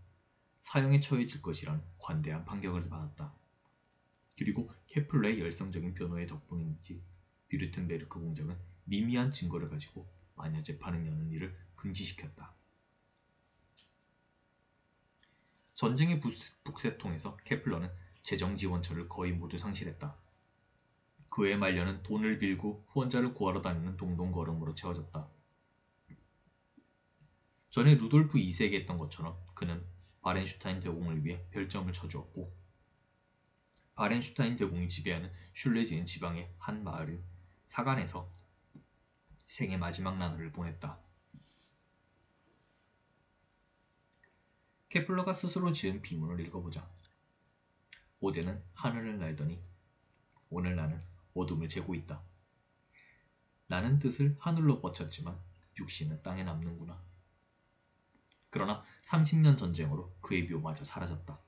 사형에 처해질 것이란 관대한 판결을 받았다. 그리고 케플러의 열성적인 변호의 덕분인지 뷰르텐베르크 공작은 미미한 증거를 가지고 마녀 재판을 여는 일을 금지시켰다. 전쟁의 북새통에서 케플러는 재정 지원처를 거의 모두 상실했다. 그의 말년은 돈을 빌고 후원자를 구하러 다니는 동동걸음으로 채워졌다. 전에 루돌프 2세에게 했던 것처럼 그는 바렌슈타인 대공을 위해 별점을 쳐주었고 바렌슈타인 대공이 지배하는 슐레지엔 지방의 한 마을인 사간에서 생애 마지막 나날을 보냈다. 케플러가 스스로 지은 비문을 읽어보자. 어제는 하늘을 날더니 오늘 나는 어둠을 재고 있다. 나는 뜻을 하늘로 뻗쳤지만 육신은 땅에 남는구나. 그러나 30년 전쟁으로 그의 묘마저 사라졌다.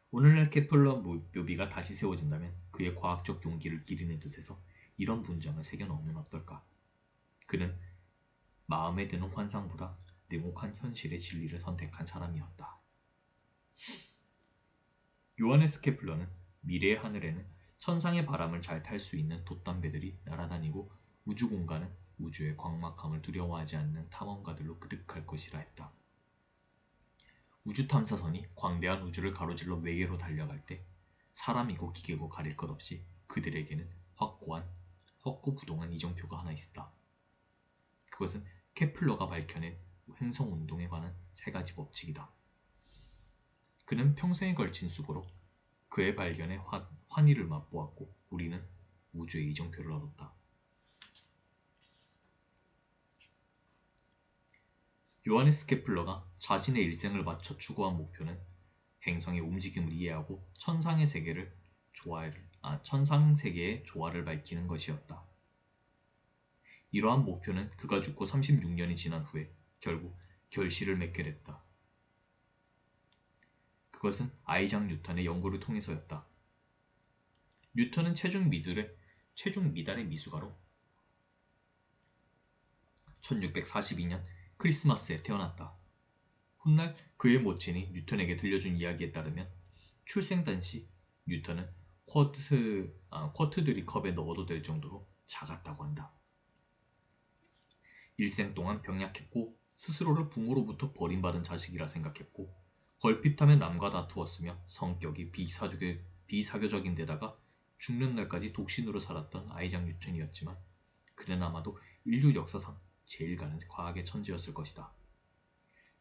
오늘날 케플러 묘비가 다시 세워진다면 그의 과학적 용기를 기리는 뜻에서 이런 문장을 새겨넣으면 어떨까? 그는 마음에 드는 환상보다 냉혹한 현실의 진리를 선택한 사람이었다. 요하네스 케플러는 미래의 하늘에는 천상의 바람을 잘 탈 수 있는 돛담배들이 날아다니고 우주 공간은 우주의 광막함을 두려워하지 않는 탐험가들로 그득할 것이라 했다. 우주 탐사선이 광대한 우주를 가로질러 외계로 달려갈 때 사람이고 기계고 가릴 것 없이 그들에게는 확고한 확고부동한 이정표가 하나 있었다. 그것은 케플러가 밝혀낸 행성운동에 관한 세 가지 법칙이다. 그는 평생에 걸친 수고로 그의 발견에 환희를 맛보았고 우리는 우주의 이정표를 얻었다. 요하네스 케플러가 자신의 일생을 바쳐 추구한 목표는 행성의 움직임을 이해하고 천상 세계의 조화를 밝히는 것이었다. 이러한 목표는 그가 죽고 36년이 지난 후에 결국 결실을 맺게 됐다. 그것은 아이작 뉴턴의 연구를 통해서였다. 뉴턴은 체중 미달의 미숙아로 1642년 크리스마스에 태어났다. 훗날 그의 모친이 뉴턴에게 들려준 이야기에 따르면 출생 당시 뉴턴은 쿼트들이 컵에 넣어도 될 정도로 작았다고 한다. 일생 동안 병약했고 스스로를 부모로부터 버림받은 자식이라 생각했고 걸핏하면 남과 다투었으며 성격이 비사교적인 데다가 죽는 날까지 독신으로 살았던 아이작 뉴턴이었지만 그는 아마도 인류 역사상 제일 가는 과학의 천재였을 것이다.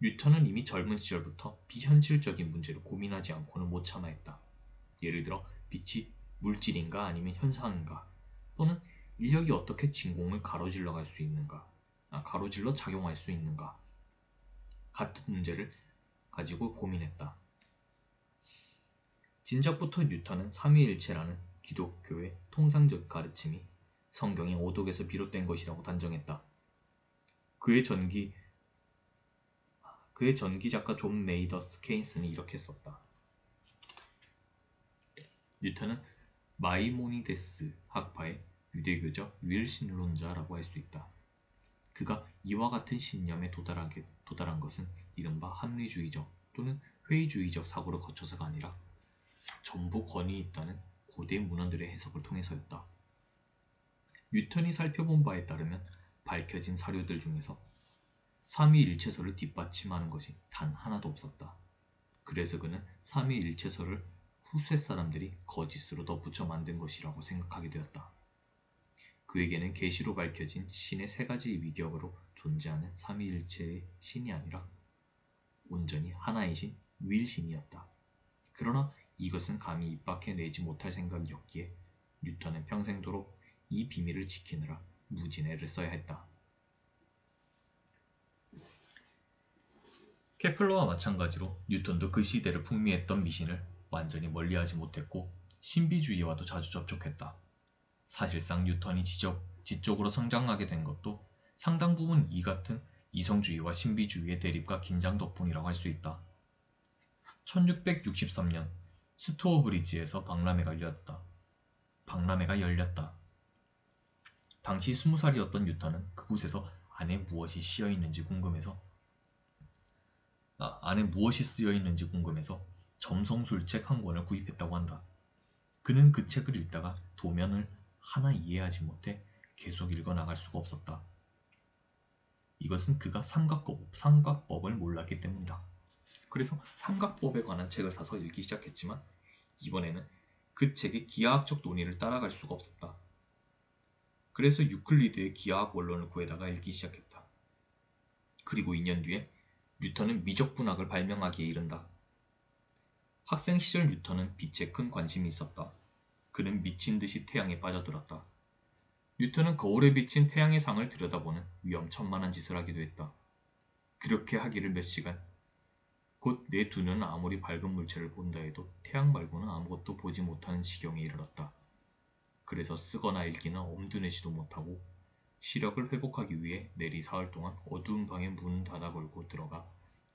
뉴턴은 이미 젊은 시절부터 비현실적인 문제를 고민하지 않고는 못 참아 했다. 예를 들어 빛이 물질인가 아니면 현상인가 또는 인력이 어떻게 진공을 가로질러 작용할 수 있는가 같은 문제를 가지고 고민했다. 진작부터 뉴턴은 삼위일체라는 기독교의 통상적 가르침이 성경의 오독에서 비롯된 것이라고 단정했다. 그의 전기작가 존 메이더스 케인스는 이렇게 썼다. 뉴턴은 마이모니데스 학파의 유대교적 유일신론자라고 할 수 있다. 그가 이와 같은 신념에 도달한 것은 이른바 합리주의적 또는 회의주의적 사고를 거쳐서가 아니라 전부 권위 있다는 고대 문헌들의 해석을 통해서였다. 뉴턴이 살펴본 바에 따르면 밝혀진 사료들 중에서 삼위일체설을 뒷받침하는 것이 단 하나도 없었다. 그래서 그는 삼위일체설을 후세 사람들이 거짓으로 덧붙여 만든 것이라고 생각하게 되었다. 그에게는 계시로 밝혀진 신의 세 가지 위격으로 존재하는 삼위일체의 신이 아니라 온전히 하나의 신, 유일신이었다. 그러나 이것은 감히 입 밖에 내지 못할 생각이었기에 뉴턴은 평생도록 이 비밀을 지키느라 무진애를 써야 했다. 케플러와 마찬가지로 뉴턴도 그 시대를 풍미했던 미신을 완전히 멀리하지 못했고 신비주의와도 자주 접촉했다. 사실상 뉴턴이 지적으로 성장하게 된 것도 상당 부분 이 같은 이성주의와 신비주의의 대립과 긴장 덕분이라고 할 수 있다. 1663년 스토어브리지에서 박람회가 열렸다. 당시 20살이었던 뉴턴은 그곳에서 안에 무엇이 쓰여 있는지 궁금해서 점성술책 한 권을 구입했다고 한다. 그는 그 책을 읽다가 도면을 하나 이해하지 못해 계속 읽어나갈 수가 없었다. 이것은 그가 삼각법을 몰랐기 때문이다. 그래서 삼각법에 관한 책을 사서 읽기 시작했지만 이번에는 그 책의 기하학적 논의를 따라갈 수가 없었다. 그래서 유클리드의 기하학 원론을 구해다가 읽기 시작했다. 그리고 2년 뒤에 뉴턴은 미적분학을 발명하기에 이른다. 학생 시절 뉴턴은 빛에 큰 관심이 있었다. 그는 미친 듯이 태양에 빠져들었다. 뉴턴은 거울에 비친 태양의 상을 들여다보는 위험천만한 짓을 하기도 했다. 그렇게 하기를 몇 시간, 곧 내 두 눈은 아무리 밝은 물체를 본다 해도 태양 말고는 아무것도 보지 못하는 지경에 이르렀다. 그래서 쓰거나 읽기는 엄두 내지도 못하고 시력을 회복하기 위해 내리 사흘 동안 어두운 방에 문 닫아 걸고 들어가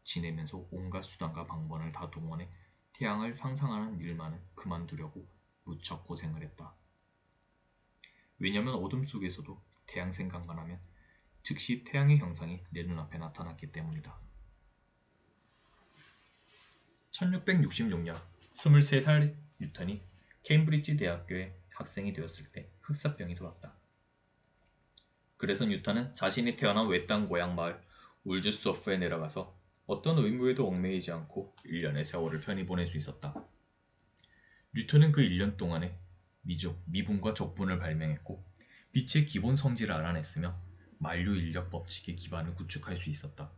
지내면서 온갖 수단과 방법을 다 동원해 태양을 상상하는 일만은 그만두려고 무척 고생을 했다. 왜냐면 어둠 속에서도 태양 생각만 하면 즉시 태양의 형상이 내 눈앞에 나타났기 때문이다. 1666년 23살 뉴턴이 케임브리지 대학교의 학생이 되었을 때 흑사병이 돌았다. 그래서 뉴턴은 자신이 태어난 외딴 고향 마을 울주소프에 내려가서 어떤 의무에도 얽매이지 않고 1년의 세월을 편히 보낼 수 있었다. 뉴턴은 그 1년 동안에 미중, 미분과 적분을 발명했고 빛의 기본 성질을 알아냈으며 만류인력 법칙의 기반을 구축할 수 있었다.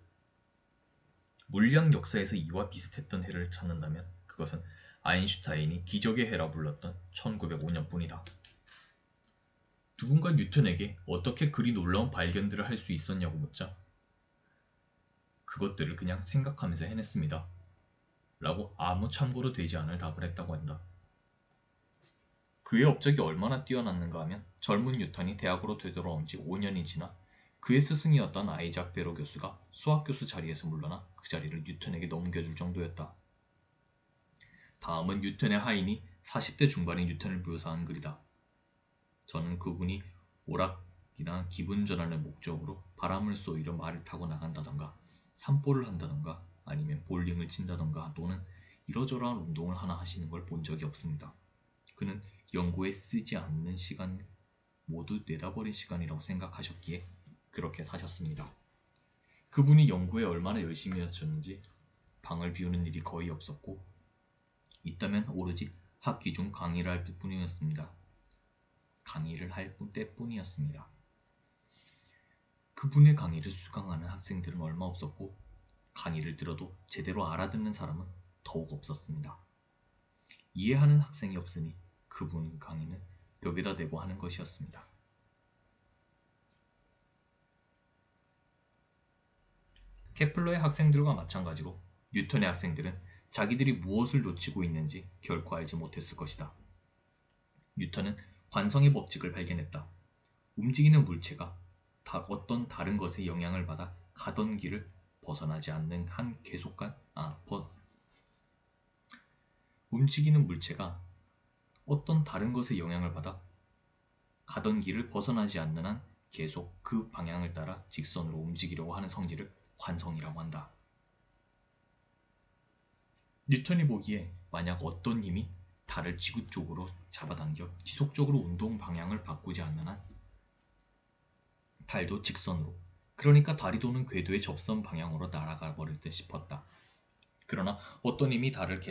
물리학 역사에서 이와 비슷했던 해를 찾는다면 그것은 아인슈타인이 기적의 해라 불렀던 1905년뿐이다. 누군가 뉴턴에게 어떻게 그리 놀라운 발견들을 할 수 있었냐고 묻자 그것들을 그냥 생각하면서 해냈습니다. 라고 아무 참고로 되지 않을 답을 했다고 한다. 그의 업적이 얼마나 뛰어났는가 하면 젊은 뉴턴이 대학으로 되돌아온 지 5년이 지나 그의 스승이었던 아이작 베로 교수가 수학교수 자리에서 물러나 그 자리를 뉴턴에게 넘겨줄 정도였다. 다음은 뉴턴의 하인이 40대 중반의 뉴턴을 묘사한 글이다. 저는 그분이 오락이나 기분 전환의 목적으로 바람을 쏘이려 말을 타고 나간다던가 산보를 한다던가 아니면 볼링을 친다던가 또는 이러저러한 운동을 하나 하시는 걸 본 적이 없습니다. 그는 연구에 쓰지 않는 시간 모두 내다버린 시간이라고 생각하셨기에 그렇게 사셨습니다. 그분이 연구에 얼마나 열심히 하셨는지 방을 비우는 일이 거의 없었고 있다면 오로지 학기 중 강의를 할 때뿐이었습니다. 그분의 강의를 수강하는 학생들은 얼마 없었고 강의를 들어도 제대로 알아듣는 사람은 더욱 없었습니다. 이해하는 학생이 없으니 그분 강의는 벽에다 대고 하는 것이었습니다. 케플러의 학생들과 마찬가지로 뉴턴의 학생들은 자기들이 무엇을 놓치고 있는지 결코 알지 못했을 것이다. 뉴턴은 관성의 법칙을 발견했다. 움직이는 물체가 어떤 다른 것의 영향을 받아 가던 길을 벗어나지 않는 한 움직이는 물체가 어떤 다른 것의 영향을 받아 가던 길을 벗어나지 않는 한 계속 그 방향을 따라 직선으로 움직이려고 하는 성질을 관성이라고 한다. 뉴턴이 보기에 만약 어떤 힘이 달을 지구 쪽으로 잡아당겨 지속적으로 운동 방향을 바꾸지 않는 한 달도 직선으로, 그러니까 달이 도는 궤도의 접선 방향으로 날아가 버릴 듯 싶었다. 그러나 어떤 힘이 달을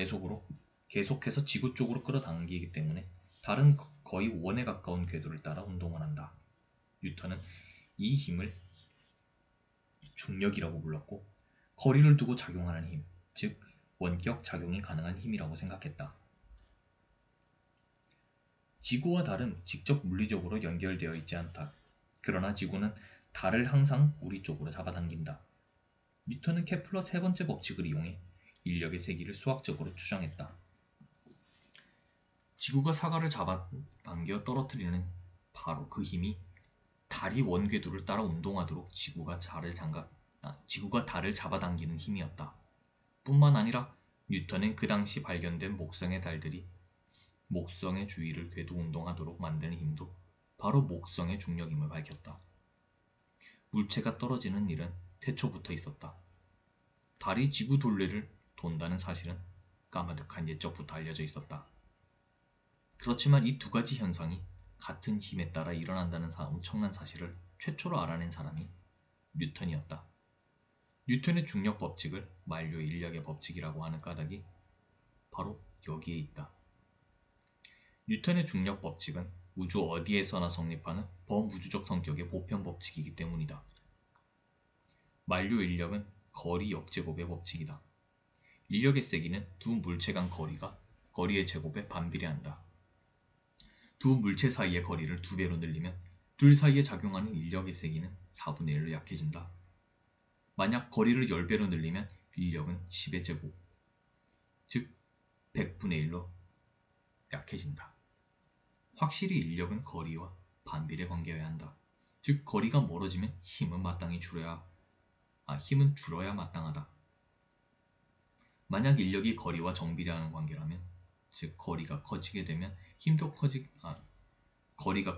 계속해서 지구 쪽으로 끌어당기기 때문에 달은 거의 원에 가까운 궤도를 따라 운동을 한다. 뉴턴은 이 힘을 중력이라고 불렀고 거리를 두고 작용하는 힘, 즉 원격 작용이 가능한 힘이라고 생각했다. 지구와 달은 직접 물리적으로 연결되어 있지 않다. 그러나 지구는 달을 항상 우리 쪽으로 잡아당긴다. 뉴턴은 케플러 세 번째 법칙을 이용해 인력의 세기를 수학적으로 추정했다. 지구가 사과를 잡아당겨 떨어뜨리는 바로 그 힘이 달이 원궤도를 따라 운동하도록 지구가 달을 잡아당기는 힘이었다. 뿐만 아니라 뉴턴은 그 당시 발견된 목성의 달들이 목성의 주위를 궤도 운동하도록 만드는 힘도 바로 목성의 중력임을 밝혔다. 물체가 떨어지는 일은 태초부터 있었다. 달이 지구 둘레를 돈다는 사실은 까마득한 옛적부터 알려져 있었다. 그렇지만 이 두 가지 현상이 같은 힘에 따라 일어난다는 엄청난 사실을 최초로 알아낸 사람이 뉴턴이었다. 뉴턴의 중력 법칙을 만류 인력의 법칙이라고 하는 까닭이 바로 여기에 있다. 뉴턴의 중력 법칙은 우주 어디에서나 성립하는 범우주적 성격의 보편 법칙이기 때문이다. 만류 인력은 거리 역제곱의 법칙이다. 인력의 세기는 두 물체 간 거리의 제곱에 반비례한다. 두 물체 사이의 거리를 2배로 늘리면 둘 사이에 작용하는 인력의 세기는 4분의 1로 약해진다. 만약 거리를 10배로 늘리면 인력은 10의 제곱, 즉 100분의 1로 약해진다. 확실히 인력은 거리와 반비례 관계여야 한다. 즉 거리가 멀어지면 힘은 줄어야 마땅하다. 만약 인력이 거리와 정비례하는 관계라면, 즉 거리가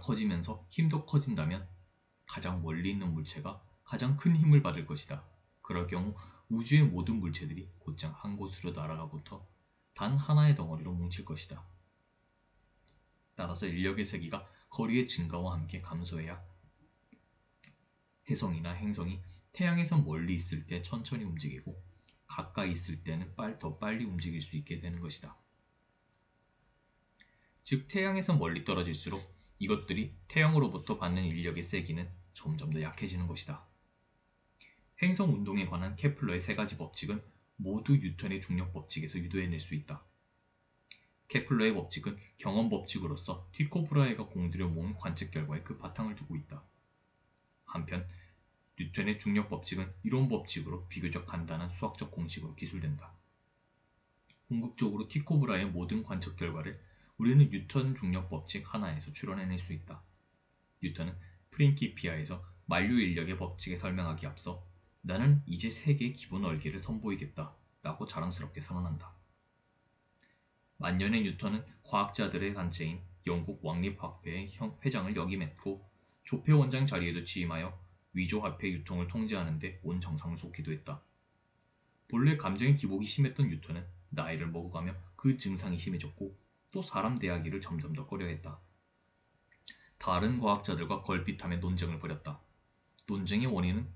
커지면서 힘도 커진다면 가장 멀리 있는 물체가 가장 큰 힘을 받을 것이다. 그럴 경우 우주의 모든 물체들이 곧장 한 곳으로 날아가 붙어 단 하나의 덩어리로 뭉칠 것이다. 따라서 인력의 세기가 거리의 증가와 함께 감소해야 혜성이나 행성이 태양에서 멀리 있을 때 천천히 움직이고 가까이 있을 때는 더 빨리 움직일 수 있게 되는 것이다. 즉 태양에서 멀리 떨어질수록 이것들이 태양으로부터 받는 인력의 세기는 점점 더 약해지는 것이다. 행성 운동에 관한 케플러의 세 가지 법칙은 모두 뉴턴의 중력 법칙에서 유도해낼 수 있다. 케플러의 법칙은 경험 법칙으로서 티코 브라헤가 공들여 모은 관측 결과에 그 바탕을 두고 있다. 한편 뉴턴의 중력 법칙은 이론 법칙으로 비교적 간단한 수학적 공식으로 기술된다. 궁극적으로 티코 브라헤의 모든 관측 결과를 우리는 뉴턴 중력 법칙 하나에서 추론해낼 수 있다. 뉴턴은 프린키피아에서 만류 인력의 법칙에 설명하기 앞서 나는 이제 세계의 기본 얼개를 선보이겠다 라고 자랑스럽게 선언한다. 만년의 뉴턴은 과학자들의 단체인 영국 왕립학회의 회장을 역임했고 조폐 원장 자리에도 취임하여 위조화폐 유통을 통제하는 데 온 정성을 쏟기도 했다. 본래 감정의 기복이 심했던 뉴턴은 나이를 먹어가며 그 증상이 심해졌고 또 사람 대하기를 점점 더 꺼려했다. 다른 과학자들과 걸핏하며 논쟁을 벌였다. 논쟁의 원인은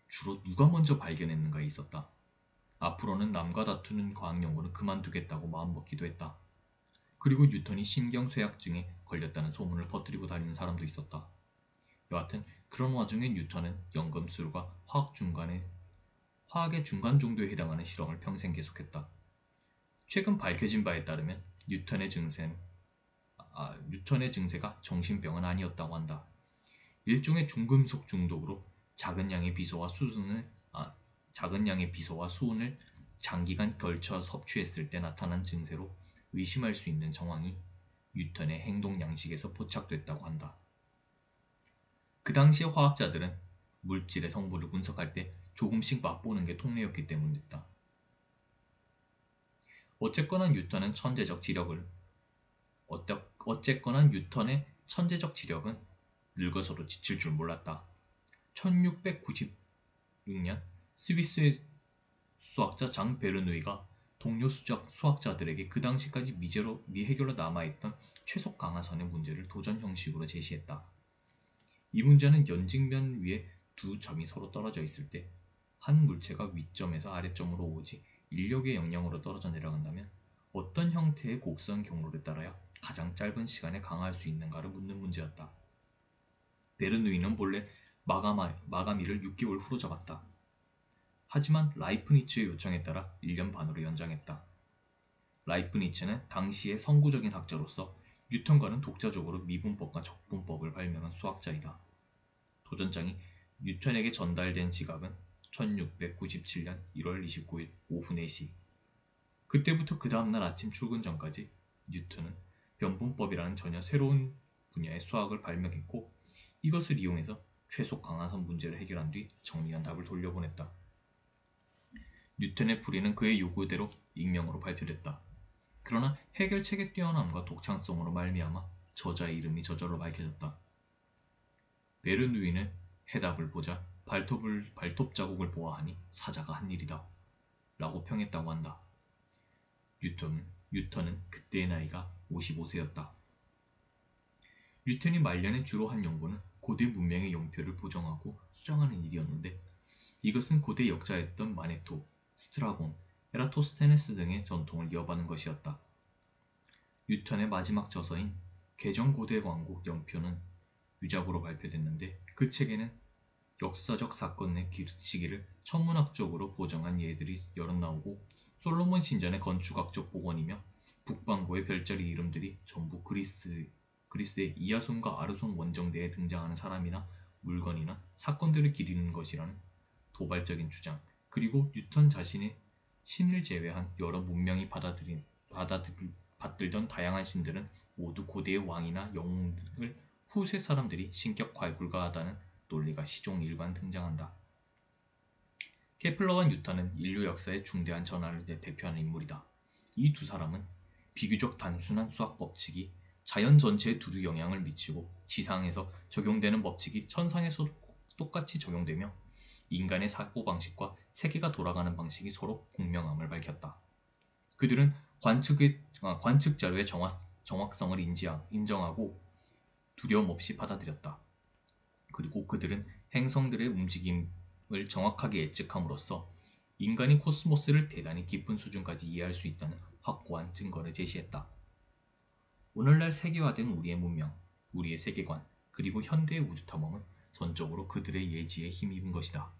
주로 누가 먼저 발견했는가에 있었다. 앞으로는 남과 다투는 과학 연구는 그만두겠다고 마음먹기도 했다. 그리고 뉴턴이 심경쇠약증에 걸렸다는 소문을 퍼뜨리고 다니는 사람도 있었다. 여하튼 그런 와중에 뉴턴은 연금술과 화학의 중간 정도에 해당하는 실험을 평생 계속했다. 최근 밝혀진 바에 따르면 뉴턴의 증세가 정신병은 아니었다고 한다. 일종의 중금속 중독으로 작은 양의 비소와 수은을 장기간 걸쳐 섭취했을 때 나타난 증세로 의심할 수 있는 정황이 뉴턴의 행동 양식에서 포착됐다고 한다. 그 당시의 화학자들은 물질의 성분을 분석할 때 조금씩 맛보는 게 통례였기 때문이다. 어쨌거나 뉴턴의 천재적 지력은 늙어서도 지칠 줄 몰랐다. 1696년 스위스의 수학자 장 베르누이가 동료 수학자들에게 그 당시까지 미해결로 남아있던 최속 강화선의 문제를 도전 형식으로 제시했다. 이 문제는 연직면 위에 두 점이 서로 떨어져 있을 때 한 물체가 위점에서 아래점으로 오지 인력의 영향으로 떨어져 내려간다면 어떤 형태의 곡선 경로를 따라야 가장 짧은 시간에 강화할 수 있는가를 묻는 문제였다. 베르누이는 본래 마감일을 6개월 후로 잡았다. 하지만 라이프니츠의 요청에 따라 1년 반으로 연장했다. 라이프니츠는 당시의 선구적인 학자로서 뉴턴과는 독자적으로 미분법과 적분법을 발명한 수학자이다. 도전장이 뉴턴에게 전달된 지각은 1697년 1월 29일 오후 4시. 그때부터 그 다음날 아침 출근 전까지 뉴턴은 변분법이라는 전혀 새로운 분야의 수학을 발명했고 이것을 이용해서 최속 강화선 문제를 해결한 뒤 정리한 답을 돌려보냈다. 뉴턴의 풀이는 그의 요구대로 익명으로 발표됐다. 그러나 해결책의 뛰어남과 독창성으로 말미암아 저자의 이름이 저절로 밝혀졌다. 베르누이는 해답을 보자 발톱 자국을 보아하니 사자가 한 일이다 라고 평했다고 한다. 뉴턴은 그때의 나이가 55세였다. 뉴턴이 말년에 주로 한 연구는 고대 문명의 영표를 보정하고 수정하는 일이었는데 이것은 고대 역자였던 마네토, 스트라본, 에라토스테네스 등의 전통을 이어받는 것이었다. 뉴턴의 마지막 저서인 개정고대 왕국 영표는 유작으로 발표됐는데 그 책에는 역사적 사건의 시기를 천문학적으로 보정한 예들이 여럿 나오고 솔로몬 신전의 건축학적 복원이며 북반구의 별자리 이름들이 전부 그리스의 이아손과 아르손 원정대에 등장하는 사람이나 물건이나 사건들을 기리는 것이라는 도발적인 주장, 그리고 뉴턴 자신의 신을 제외한 여러 문명이 받들던 다양한 신들은 모두 고대의 왕이나 영웅을 후세 사람들이 신격화에 불과하다는 논리가 시종일관 등장한다. 케플러와 뉴턴은 인류 역사의 중대한 전환을 대표하는 인물이다. 이 두 사람은 비교적 단순한 수학 법칙이 자연 전체에 두루 영향을 미치고 지상에서 적용되는 법칙이 천상에서도 똑같이 적용되며 인간의 사고방식과 세계가 돌아가는 방식이 서로 공명함을 밝혔다. 그들은 관측 자료의 정확성을 인정하고 두려움 없이 받아들였다. 그리고 그들은 행성들의 움직임을 정확하게 예측함으로써 인간이 코스모스를 대단히 깊은 수준까지 이해할 수 있다는 확고한 증거를 제시했다. 오늘날 세계화된 우리의 문명, 우리의 세계관, 그리고 현대의 우주탐험은 전적으로 그들의 예지에 힘입은 것이다.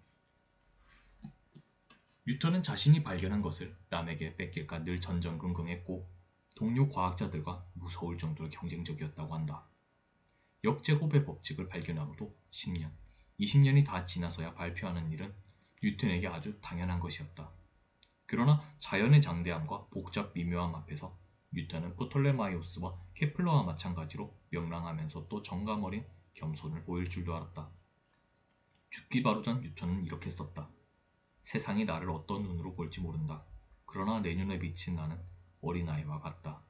뉴턴은 자신이 발견한 것을 남에게 뺏길까 늘 전전긍긍했고 동료 과학자들과 무서울 정도로 경쟁적이었다고 한다. 역제곱의 법칙을 발견하고도 10년, 20년이 다 지나서야 발표하는 일은 뉴턴에게 아주 당연한 것이었다. 그러나 자연의 장대함과 복잡 미묘함 앞에서 뉴턴은 프톨레마이오스와 케플러와 마찬가지로 명랑하면서 또 정감 어린 겸손을 보일 줄도 알았다. 죽기 바로 전 뉴턴은 이렇게 썼다. 세상이 나를 어떤 눈으로 볼지 모른다. 그러나 내 눈에 비친 나는 어린아이와 같다.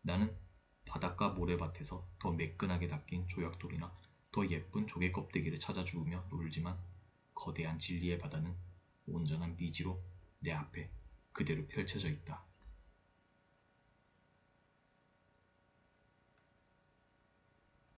나는 바닷가 모래밭에서 더 매끈하게 닦인 조약돌이나 더 예쁜 조개 껍데기를 찾아 주우며 놀지만 거대한 진리의 바다는 온전한 미지로 내 앞에 그대로 펼쳐져 있다.